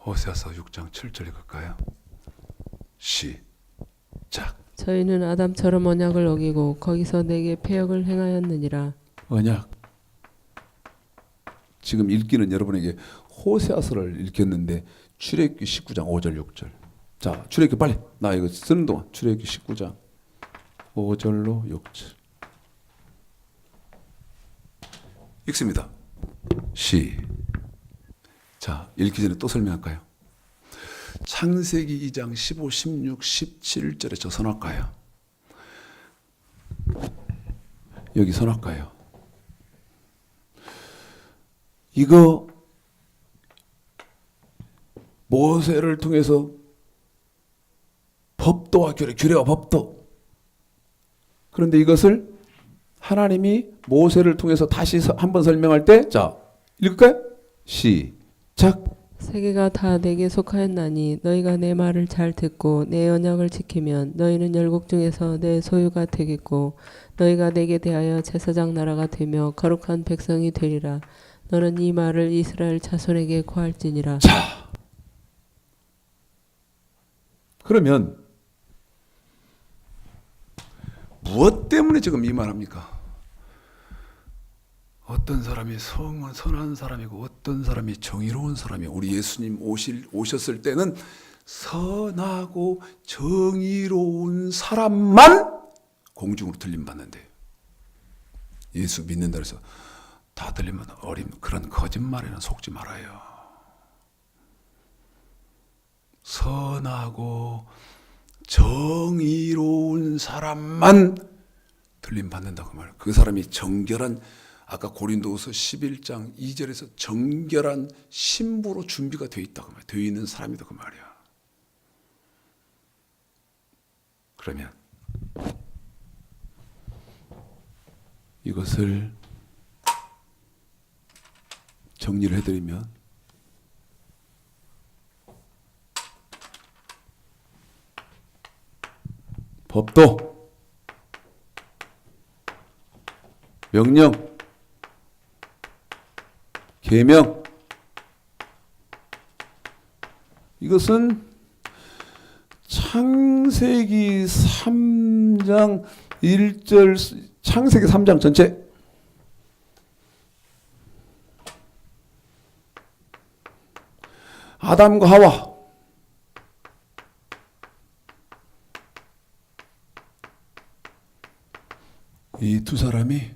호세아서 6장 7절 읽을까요? 시작. 저희는 아담처럼 언약을 어기고 거기서 내게 패역을 행하였느니라. 언약. 지금 읽기는 여러분에게 호세아서를 읽겠는데 출애굽기 19장 5절 6절. 자, 출애굽기 빨리. 나 이거 쓰는 동안 출애굽기 19장 5절로 6절. 읽습니다. 자, 읽기 전에 또 설명할까요? 창세기 2장 15, 16, 17절에 저 선악과예요. 여기 선악과예요. 이거 모세를 통해서 법도와 규례와 법도. 그런데 이것을 하나님이 모세를 통해서 다시 한번 설명할 때, 자, 읽을까요? 시작. 세계가 다 내게 속하였나니 너희가 내 말을 잘 듣고 내 언약을 지키면 너희는 열국 중에서 내 소유가 되겠고 너희가 내게 대하여 제사장 나라가 되며 거룩한 백성이 되리라. 너는 이 말을 이스라엘 자손에게 고할지니라. 자, 그러면 무엇 때문에 지금 이 말합니까? 어떤 사람이 선한 사람이고 어떤 사람이 정의로운 사람이, 우리 예수님 오셨을 때는 선하고 정의로운 사람만 공중으로 들림받는데, 예수 믿는다 해서 다 들리면 그런 거짓말에는 속지 말아요. 선하고 정의로운 사람만 들림받는다고 말해요. 그 사람이 정결한, 아까 고린도후서 11장 2절에서 정결한 신부로 준비가 되어 있다고 말이야. 되어 있는 사람이다 그 말이야. 그러면 이것을 정리를 해드리면, 법도, 명령, 계명, 이것은 창세기 3장 1절, 창세기 3장 전체, 아담과 하와, 이 두 사람이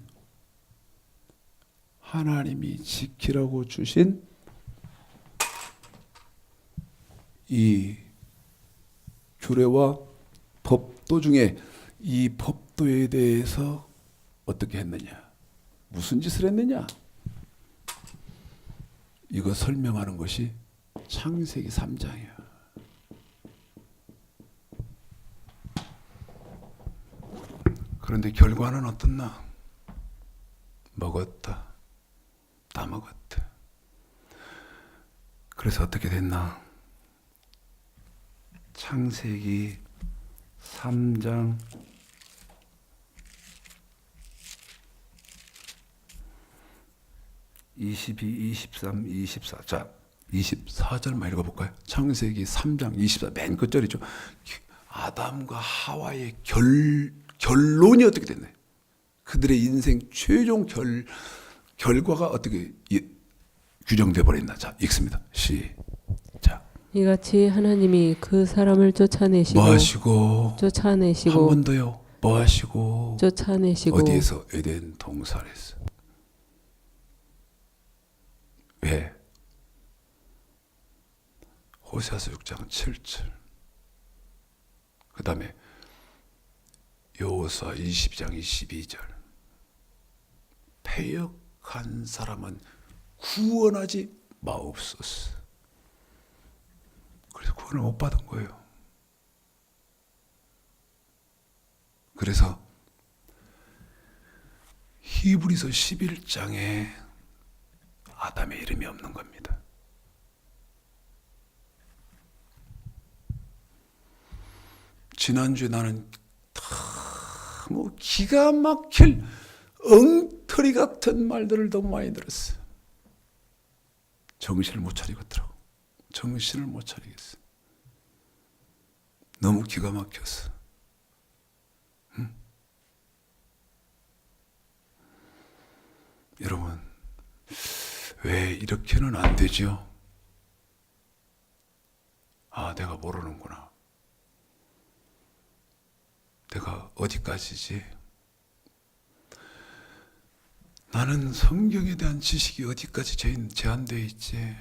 하나님이 지키라고 주신 이 규례와 법도 중에 이 법도에 대해서 어떻게 했느냐, 무슨 짓을 했느냐, 이거 설명하는 것이 창세기 3장이야. 그런데 결과는 어떻나? 먹었다. 다 먹었다. 그래서 어떻게 됐나? 창세기 3장 22, 23, 24. 자, 24절만 읽어볼까요? 창세기 3장 24, 맨 끝절이죠. 아담과 하와의 결론이 어떻게 됐나요? 그들의 인생 최종 결과가 어떻게 규정돼 버렸나? 자, 읽습니다. 시작. 이같이 하나님이 그 사람을 쫓아내시고 뭐 하시고? 한 번 더요. 뭐 하시고? 쫓아내시고 어디에서? 에덴 동산에서. 왜? 호세아서 6장 7절. 그 다음에 여호수아 20장 22절. 패역한 사람은 구원하지 마옵소서. 그래서 구원을 못 받은 거예요. 그래서 히브리서 11장에 아담의 이름이 없는 겁니다. 지난주에 나는 뭐 기가 막힐 엉터리 같은 말들을 너무 많이 들었어. 정신을 못 차리겠더라고. 정신을 못 차리겠어. 너무 기가 막혔어. 응? 여러분, 왜 이렇게는 안 되죠? 아, 내가 모르는구나. 내가 어디까지지? 나는 성경에 대한 지식이 어디까지 제한되어 있지?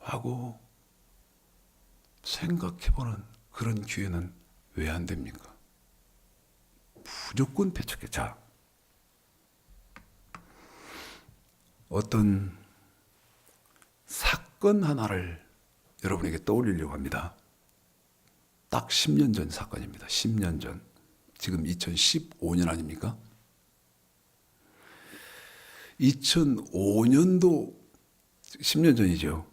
하고 생각해보는 그런 기회는 왜 안 됩니까? 무조건 배척해. 자, 어떤 사건 하나를 여러분에게 떠올리려고 합니다. 딱 10년 전 사건입니다. 10년 전. 지금 2015년 아닙니까? 2005년도 10년 전이죠.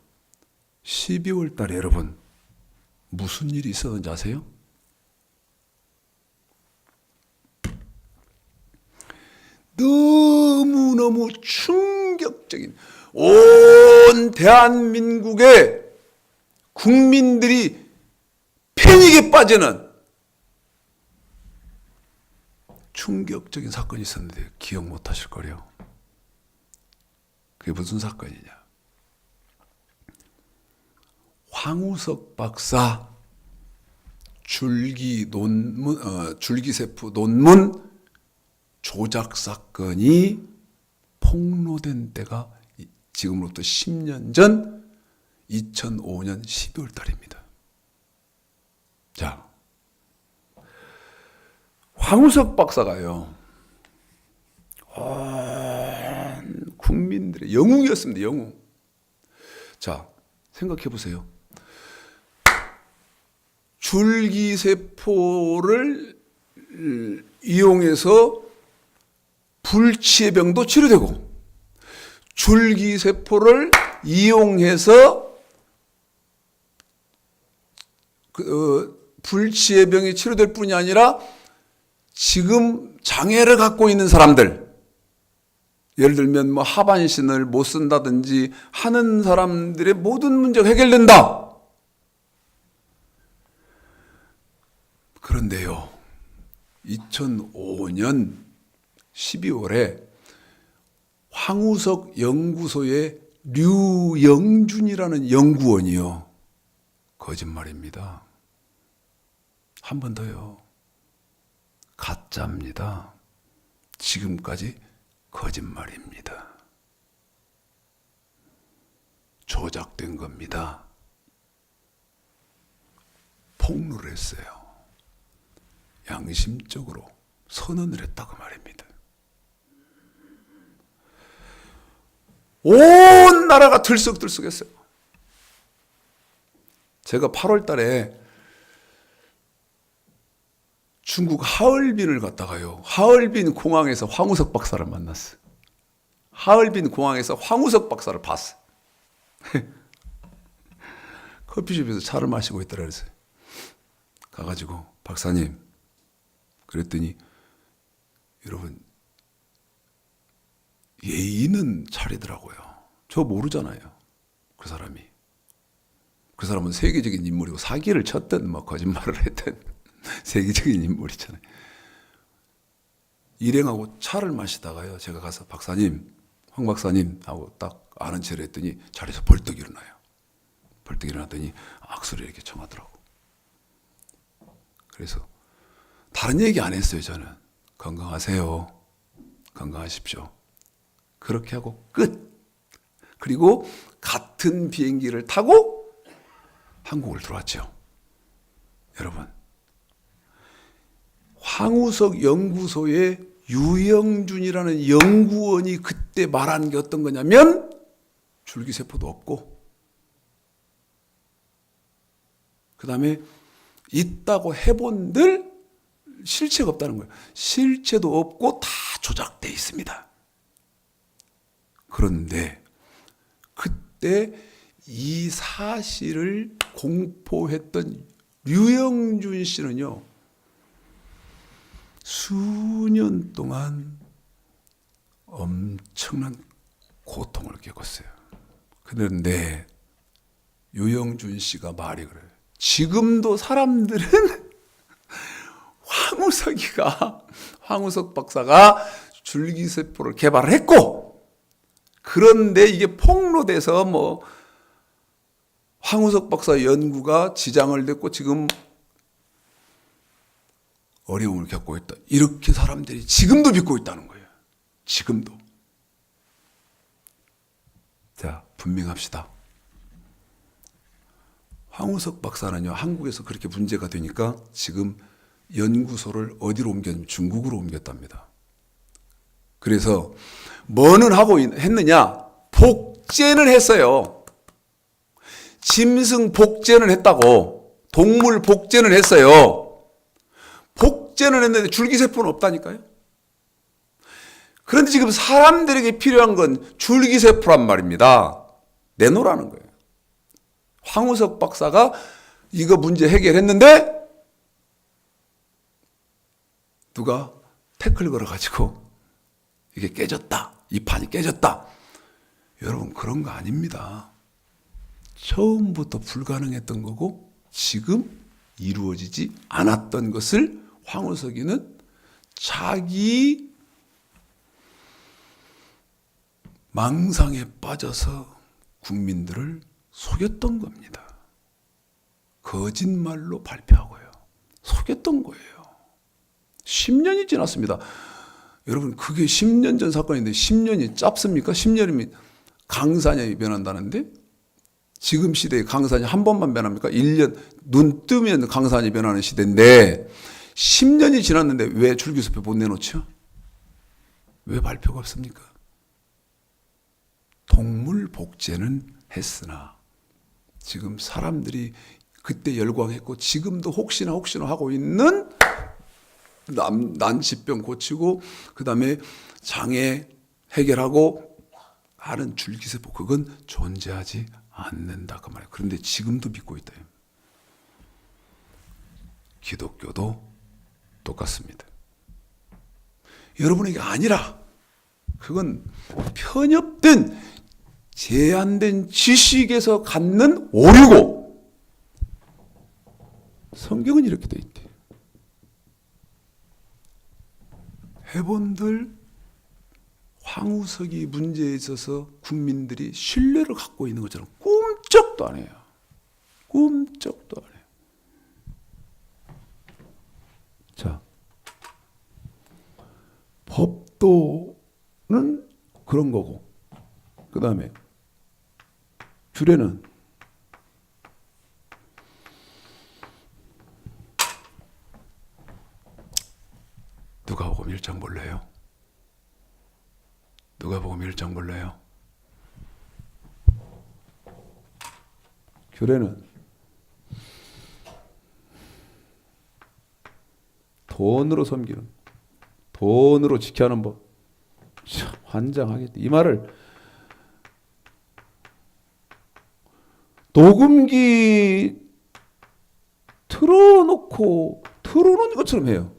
12월 달에 여러분 무슨 일이 있었는지 아세요? 너무너무 충격적인, 온 대한민국의 국민들이 패닉에 빠지는 충격적인 사건이 있었는데 기억 못 하실 거래요. 그게 무슨 사건이냐? 황우석 박사 줄기세포 논문 조작 사건이 폭로된 때가 지금으로부터 10년 전 2005년 12월 달입니다. 자, 황우석 박사가요, 온 국민들의 영웅이었습니다. 영웅. 자, 생각해 보세요. 줄기세포를 이용해서 불치의 병도 치료되고, 줄기세포를 이용해서 불치의 병이 치료될 뿐이 아니라 지금 장애를 갖고 있는 사람들, 예를 들면 뭐 하반신을 못 쓴다든지 하는 사람들의 모든 문제가 해결된다. 그런데요, 2005년 12월에 황우석 연구소의 류영준이라는 연구원이요, 거짓말입니다. 한 번 더요, 가짜입니다. 지금까지 거짓말입니다. 조작된 겁니다. 폭로를 했어요. 양심적으로 선언을 했다고 말입니다. 온 나라가 들썩들썩했어요. 제가 8월 달에 중국 하얼빈을 갔다가요, 하얼빈 공항에서 황우석 박사를 만났어요. 하얼빈 공항에서 황우석 박사를 봤어요. 커피숍에서 차를 마시고 있더라 그랬어요. 가가지고 박사님, 그랬더니 여러분 예의는 차리더라고요. 저 모르잖아요. 그 사람이. 그 사람은 세계적인 인물이고 사기를 쳤든 뭐 거짓말을 했든 세계적인 인물이잖아요. 일행하고 차를 마시다가요, 제가 가서 박사님, 황 박사님 하고 딱 아는 체를 했더니 자리에서 벌떡 일어나요. 벌떡 일어나더니 악수를 이렇게 청하더라고. 그래서 다른 얘기 안 했어요. 저는 건강하세요, 건강하십시오, 그렇게 하고 끝. 그리고 같은 비행기를 타고 한국을 들어왔죠. 여러분, 황우석 연구소의 유영준이라는 연구원이 그때 말한 게 어떤 거냐면, 줄기세포도 없고, 그 다음에 있다고 해본들 실체가 없다는 거예요. 실체도 없고 다 조작되어 있습니다. 그런데 그때 이 사실을 공포했던 류영준 씨는요, 수년 동안 엄청난 고통을 겪었어요. 그런데 류영준 씨가 말이 그래요. 지금도 사람들은 황우석 박사가 줄기세포를 개발을 했고, 그런데 이게 폭로돼서 뭐 황우석 박사 연구가 지장을 냈고 지금 어려움을 겪고 있다, 이렇게 사람들이 지금도 믿고 있다는 거예요. 지금도. 자, 분명합시다. 황우석 박사는요, 한국에서 그렇게 문제가 되니까 지금 연구소를 어디로 옮겼냐면 중국으로 옮겼답니다. 그래서 뭐는 하고 했느냐? 복제는 했어요. 짐승 복제는 했다고. 동물 복제는 했어요. 복제는 했는데 줄기세포는 없다니까요. 그런데 지금 사람들에게 필요한 건 줄기세포란 말입니다. 내놓으라는 거예요. 황우석 박사가 이거 문제 해결했는데 누가 태클 걸어가지고 이게 깨졌다. 이 판이 깨졌다. 여러분 그런 거 아닙니다. 처음부터 불가능했던 거고 지금 이루어지지 않았던 것을 황우석이는 자기 망상에 빠져서 국민들을 속였던 겁니다. 거짓말로 발표하고요. 속였던 거예요. 10년이 지났습니다. 여러분 그게 10년 전 사건인데 10년이 짧습니까? 10년이면 강산이 변한다는데 지금 시대에 강산이 한 번만 변합니까? 1년 눈 뜨면 강산이 변하는 시대인데 10년이 지났는데 왜 줄기습표 못 내놓죠? 왜 발표가 없습니까? 동물 복제는 했으나 지금 사람들이 그때 열광했고 지금도 혹시나 하고 있는 난치병 고치고 그 다음에 장애 해결하고 하는 줄기세포 그건 존재하지 않는다 그 말이에요. 그런데 지금도 믿고 있다. 기독교도 똑같습니다. 여러분에게 아니라 그건 편협된 제한된 지식에서 갖는 오류고 성경은 이렇게 돼 있대. 회본들 황우석이 문제에 있어서 국민들이 신뢰를 갖고 있는 것처럼 꿈쩍도 안 해요. 꿈쩍도 안 해요. 자, 법도는 그런 거고 그 다음에 규례는 누가복음 1장 볼래요? 누가복음 1장 볼래요? 규례는 돈으로 섬기는, 돈으로 지켜야 하는 법. 참 환장하겠다. 이 말을 녹음기 틀어놓은 것처럼 해요.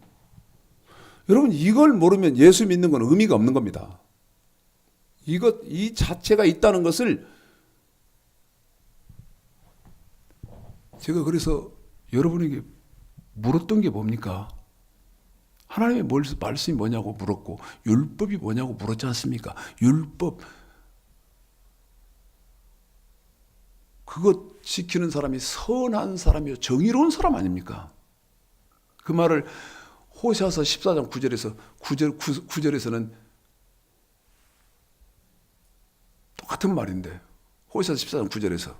여러분 이걸 모르면 예수 믿는 건 의미가 없는 겁니다. 이 자체가 있다는 것을 제가 그래서 여러분에게 물었던 게 뭡니까? 하나님의 말씀이 뭐냐고 물었고 율법이 뭐냐고 물었지 않습니까? 율법 그것 지키는 사람이 선한 사람이요 정의로운 사람 아닙니까? 그 말을 호세아서 14장 9절에서 9절에서는 똑같은 말인데 호세아서 14장 9절에서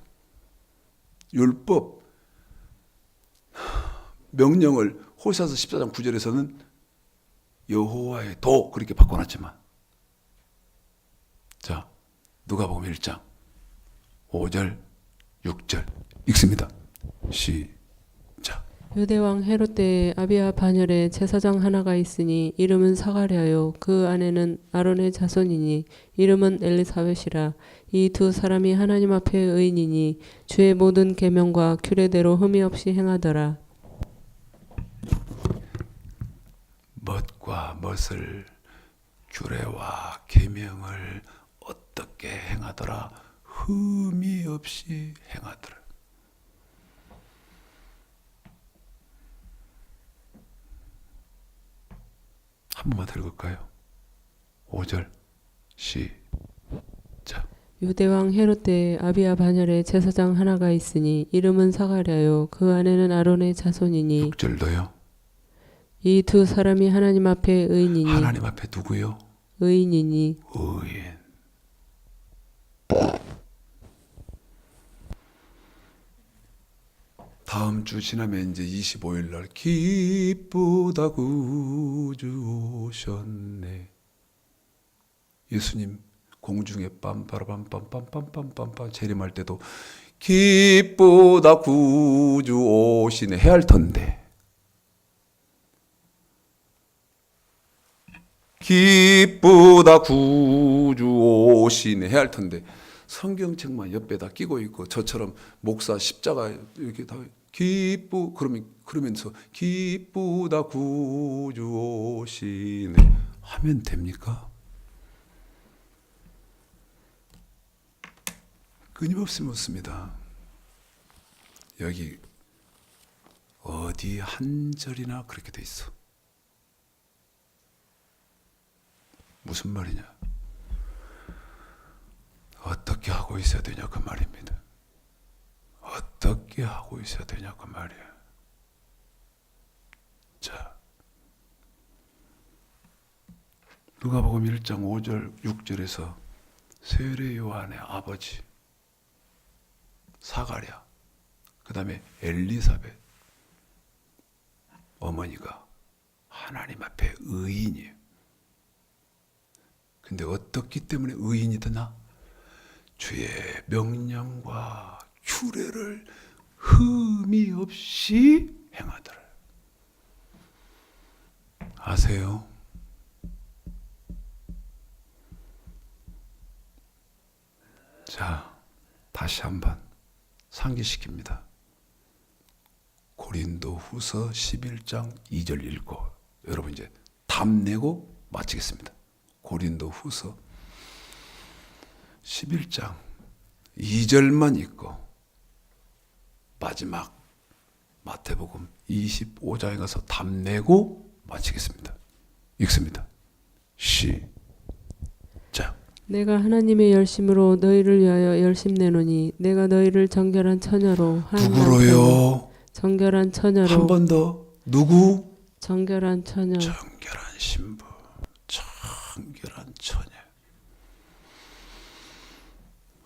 율법 명령을 호세아서 14장 9절에서는 여호와의 도 그렇게 바꿔놨지만 자 누가복음 1장 5절 6절 읽습니다. 시작. 유대왕 헤롯 때에 아비야 반열에 제사장 하나가 있으니 이름은 사가랴요 그 아내는 아론의 자손이니 이름은 엘리사벳이라. 이 두 사람이 하나님 앞에 의인이니 주의 모든 계명과 규례대로 흠이 없이 행하더라. 멋과 멋을 규례와 계명을 어떻게 행하더라? 흠이 없이 행하더라. 한 번만 더 읽을까요? 5절 시작. 유대왕 헤롯 때에 아비야 반열에 제사장 하나가 있으니 이름은 사가랴요 그 아내는 아론의 자손이니 6절도요. 이 두 사람이 하나님 앞에 의인이니 하나님 앞에 누구요? 의인이니 의인. 다음 주 지나면 이제 25일 날 기쁘다 구주 오셨네. 예수님 공중에 빰빠라빰빰빰빰빰빰빰 재림할 때도 기쁘다 구주 오시네 해야 할 텐데. 기쁘다 구주 오시네 해야 할 텐데 성경책만 옆에다 끼고 있고 저처럼 목사 십자가 이렇게 다 그러면서 기쁘다 구주 오시네 하면 됩니까? 끊임없이 묻습니다. 여기 어디 한 절이나 그렇게 돼 있어. 무슨 말이냐? 어떻게 하고 있어야 되냐 그 말입니다. 어떻게 하고 있어야 되냐 그 말이야. 자, 누가복음 1장 5절 6절에서 세례 요한의 아버지 사가랴, 그 다음에 엘리사벳 어머니가 하나님 앞에 의인이에요. 근데 어떻기 때문에 의인이 되나? 주의 명령과 규례를 흠이 없이 행하더라. 아세요? 자, 다시 한번 상기시킵니다. 고린도 후서 11장 2절 읽고 여러분 이제 답 내고 마치겠습니다. 고린도 후서 11장 2절만 읽고 마지막 마태복음 25장에 가서 답 내고 마치겠습니다. 읽습니다. 시작. 내가 하나님의 열심으로 너희를 위하여 열심 내노니 내가 너희를 정결한 처녀로 누구로요? 정결한 처녀로 한 번 더. 누구? 정결한 처녀 정결한 신부, 정결한 처녀.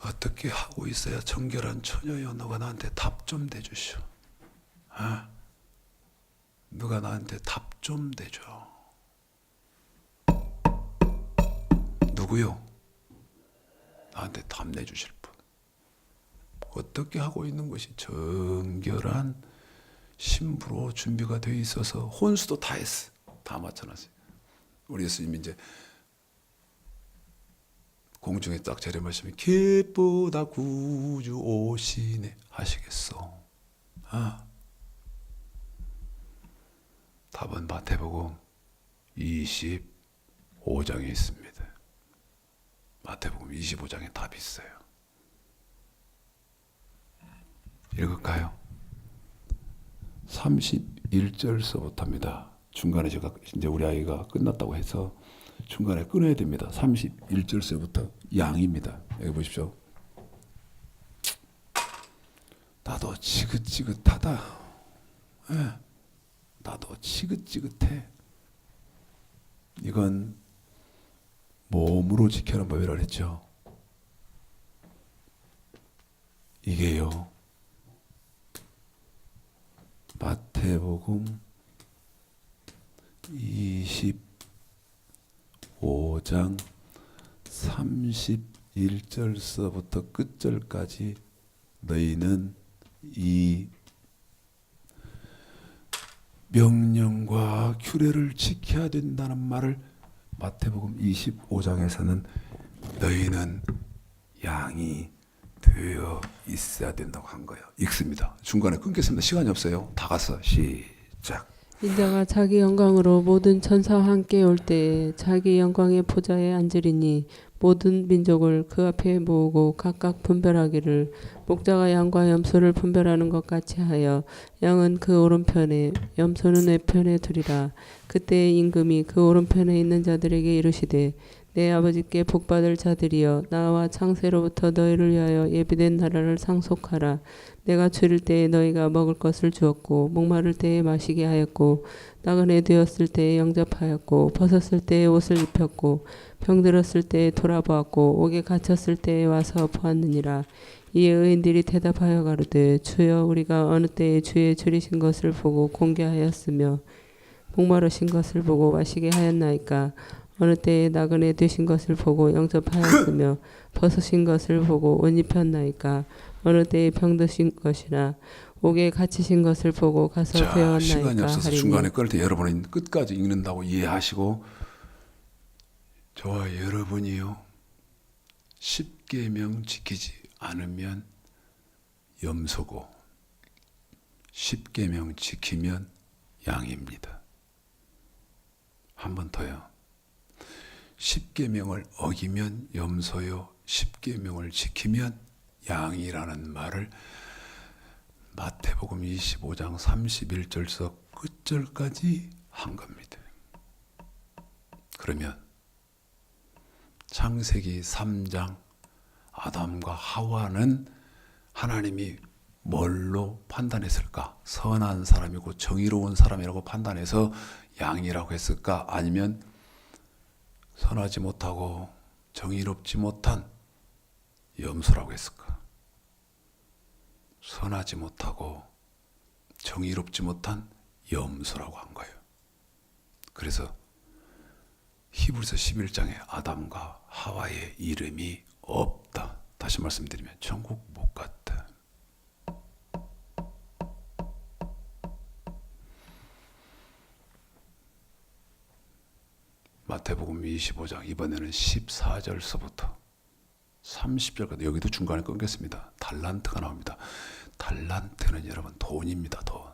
어떻게 하고 있어야 정결한 처녀요? 너가 나한테 답 좀 대주시오. 아? 누가 나한테 답 좀 대줘. 누구요? 나한테 답 내주실 분. 어떻게 하고 있는 것이 정결한 신부로 준비가 되어 있어서 혼수도 다 했어. 다 맞춰놨어요. 우리 예수님이 이제 공중에 딱 재림하시면 기쁘다 구주 오시네 하시겠어. 아. 답은 마태복음 25장에 있습니다. 마태복음 25장에 답이 있어요. 읽을까요? 31절서부터입니다. 중간에 제가 이제 우리 아이가 끝났다고 해서 중간에 끊어야 됩니다. 31절서부터 양입니다. 여기 보십시오. 나도 지긋지긋하다. 예. 나도 지긋지긋해. 이건 몸으로 지켜는 법이라 그랬죠. 이게요. 마태복음 25장 31절서부터 끝절까지 너희는 이 명령과 규례를 지켜야 된다는 말을 마태복음 25장에서는 너희는 양이 되어 있어야 된다고 한 거예요. 읽습니다. 중간에 끊겠습니다. 시간이 없어요. 다 갔어. 시작. 인자가 자기 영광으로 모든 천사와 함께 올 때에 자기 영광의 보좌에 앉으리니 모든 민족을 그 앞에 모으고 각각 분별하기를 목자가 양과 염소를 분별하는 것 같이 하여 양은 그 오른편에 염소는 왼편에 두리라. 그때 임금이 그 오른편에 있는 자들에게 이르시되 내 아버지께 복받을 자들이여 나와 창세로부터 너희를 위하여 예비된 나라를 상속하라. 내가 줄일 때에 너희가 먹을 것을 주었고 목마를 때에 마시게 하였고 나그네 되었을 때에 영접하였고 벗었을 때에 옷을 입혔고 병들었을 때에 돌아보았고 옥에 갇혔을 때에 와서 보았느니라. 이에 의인들이 대답하여 가로되 주여 우리가 어느 때에 주의 줄이신 것을 보고 공개하였으며 목마르신 것을 보고 마시게 하였나이까. 어느 때에 나그네 되신 것을 보고 영접하였으며 벗으신 것을 보고 옷 입혔나이까. 어느 때에 병드신 것이나 옥에 갇히신 것을 보고 가서 배웠나이까. 시간이 없어서 하리니. 중간에 끌 때 여러분은 끝까지 읽는다고 이해하시고 저와 여러분이요 십계명 지키지 않으면 염소고 십계명 지키면 양입니다. 한 번 더요. 십계명을 어기면 염소요, 십계명을 지키면 양이라는 말을 마태복음 25장 31절서 끝절까지 한 겁니다. 그러면 창세기 3장 아담과 하와는 하나님이 뭘로 판단했을까? 선한 사람이고 정의로운 사람이라고 판단해서 양이라고 했을까? 아니면 선하지 못하고 정의롭지 못한 염소라고 했을까? 선하지 못하고 정의롭지 못한 염소라고 한 거예요. 그래서 히브리서 11장에 아담과 하와의 이름이 없다. 다시 말씀드리면 천국 못 갔다. 마태복음 25장 이번에는 14절서부터 30절까지 여기도 중간에 끊겠습니다. 달란트가 나옵니다. 달란트는 여러분 돈입니다. 돈.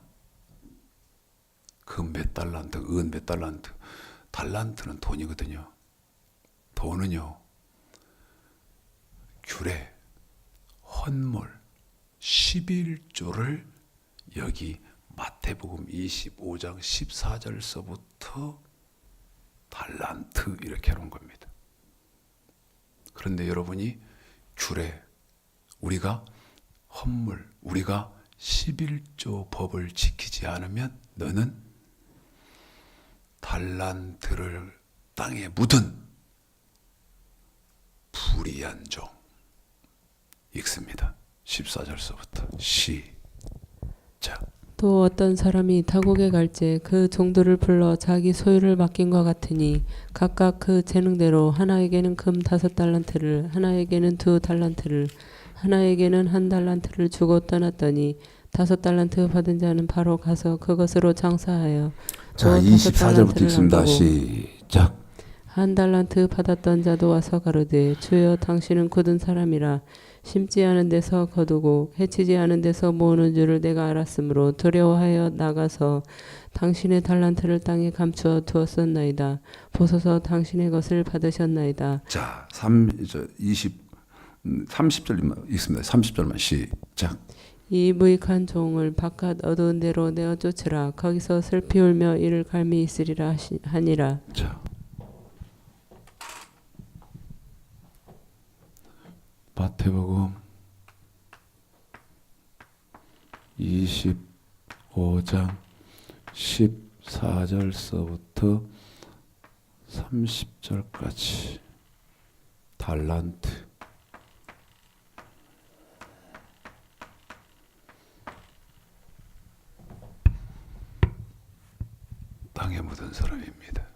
금 몇 달란트, 은 몇 달란트. 달란트는 돈이거든요. 돈은요. 규례, 헌물, 11조를 여기 마태복음 25장 14절서부터 달란트 이렇게 하는 겁니다. 그런데 여러분이 규례, 우리가 헌물, 우리가 11조 법을 지키지 않으면 너는 달란트를 땅에 묻은 불의한 종 읽습니다. 14절서부터 시작. 또 어떤 사람이 타국에 갈지 그 종들을 불러 자기 소유를 맡긴과 같으니 각각 그 재능대로 하나에게는 금 5달란트를 하나에게는 2달란트를 하나에게는 1달란트를 주고 떠났더니 5달란트 받은 자는 바로 가서 그것으로 장사하여 자, 또 24절부터 5달란트를 읽습니다. 남기고 시작. 1달란트 받았던 자도 와서 가로되 주여 당신은 굳은 사람이라 심지 않은 데서 거두고 해치지 않은 데서 모으는 줄을 내가 알았으므로 두려워하여 나가서 당신의 달란트를 땅에 감추어 두었었나이다. 보소서 당신의 것을 받으셨나이다. 자, 30절 읽습니다. 30절만 시작. 이 무익한 종을 바깥 어두운 데로 내어 쫓으라. 거기서 슬피 울며 이를 갈미 있으리라 하니라. 자, 마태복음 25장 14절서부터 30절까지 달란트. 땅에 묻은 사람입니다.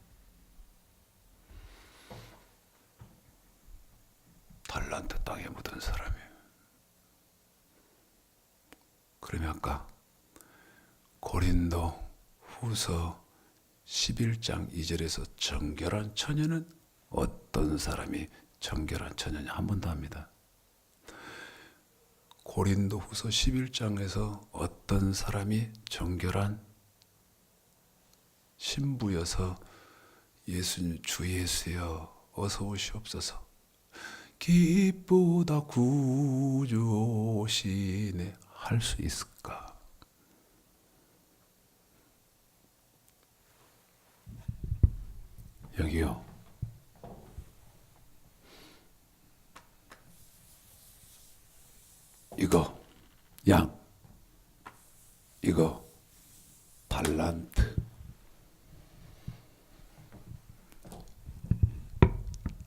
달란트 땅에 묻은 사람이에요. 그러면 아까 고린도 후서 11장 2절에서 정결한 처녀는 어떤 사람이 정결한 처녀냐 한 번 더 합니다. 고린도 후서 11장에서 어떤 사람이 정결한 신부여서 예수님 주 예수여 어서 오시옵소서 기쁘다 구주오시네 할 수 있을까? 여기요. 이거 양, 이거 달란트.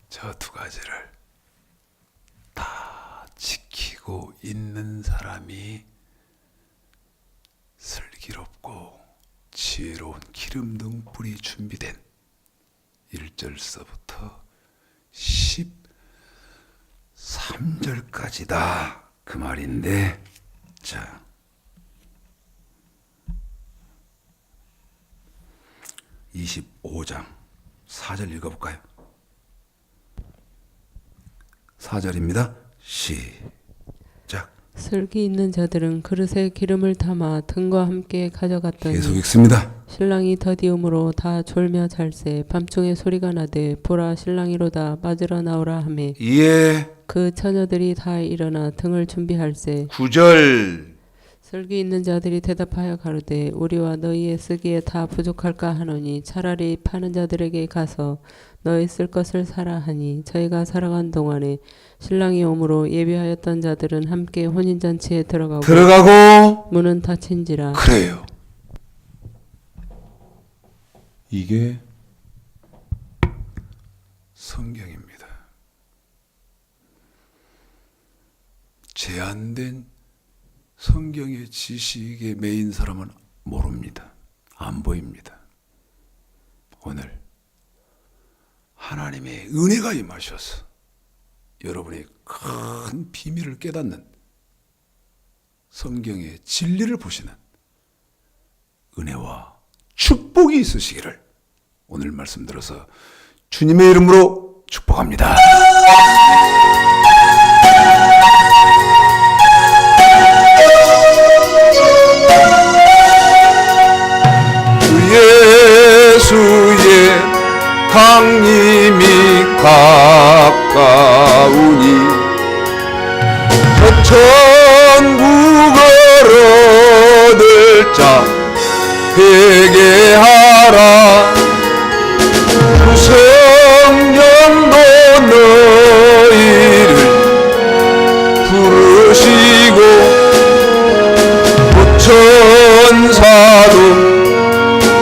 저 두 가지를 다 지키고 있는 사람이 슬기롭고 지혜로운 기름 등불이 준비된 1절서부터 13절까지다 그 말인데, 자 25장 4절 읽어볼까요? 4절입니다. 시작. 슬기 있는 자들은 그릇에 기름을 담아 등과 함께 가져갔더니 계속 읽습니다. 신랑이 더디움으로 다 졸며 잘세 밤중에 소리가 나되 보라 신랑이로다 맞으러 나오라 하매 예. 그 처녀들이 다 일어나 등을 준비할세 9절. 슬기 있는 자들이 대답하여 가로되 우리와 너희의 쓰기에 다 부족할까 하노니 차라리 파는 자들에게 가서 너희 쓸 것을 사라 하니 저희가 살아간 동안에 신랑이 오므로 예비하였던 자들은 함께 혼인잔치에 들어가고 문은 닫힌지라. 그래요. 이게 성경입니다. 제한된 성경의 지식에 매인 사람은 모릅니다. 안 보입니다. 오늘 하나님의 은혜가 임하셔서 여러분의 큰 비밀을 깨닫는 성경의 진리를 보시는 은혜와 축복이 있으시기를 오늘 말씀 들어서 주님의 이름으로 축복합니다. 예수의 강림이 가까우니 저 천국을 얻을 자 회개하라. 그 성령도 너희를 부르시고 그 천사도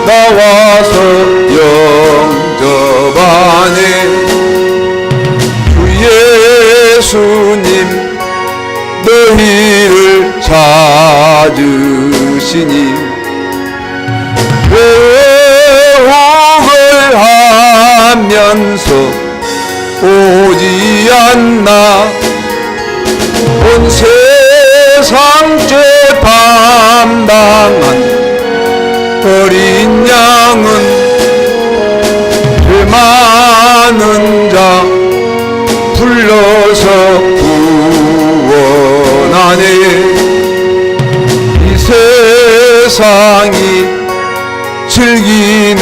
나와서 영접하네. 주 예수님 너희를 찾으시니 회복을 하면서 오지 않나. 온 세상 죄 담당한 어린 양은 죄 많은 자 불러서 구원하네. 이 세상이 즐기는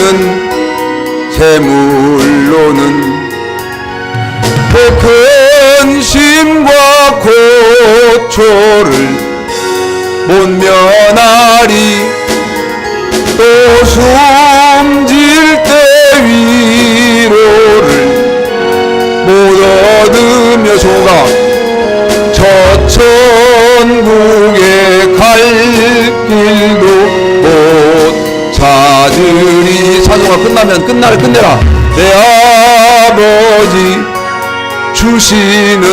재물로는 그 근심과 고초를 못 면하리. 또 숨질 때 위로를 못 얻으며 소가 저 천국에 갈 길도 못 찾으리. 사도가 끝나면 끝내라. 내 아버지 주시는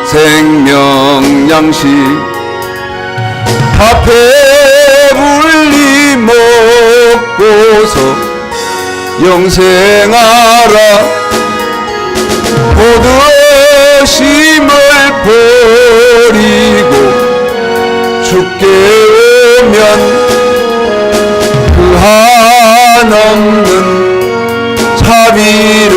생명 양식 다 배불리 먹고서 영생하라. 모든 힘을 버리고 죽게 오면 그 한없는 자비를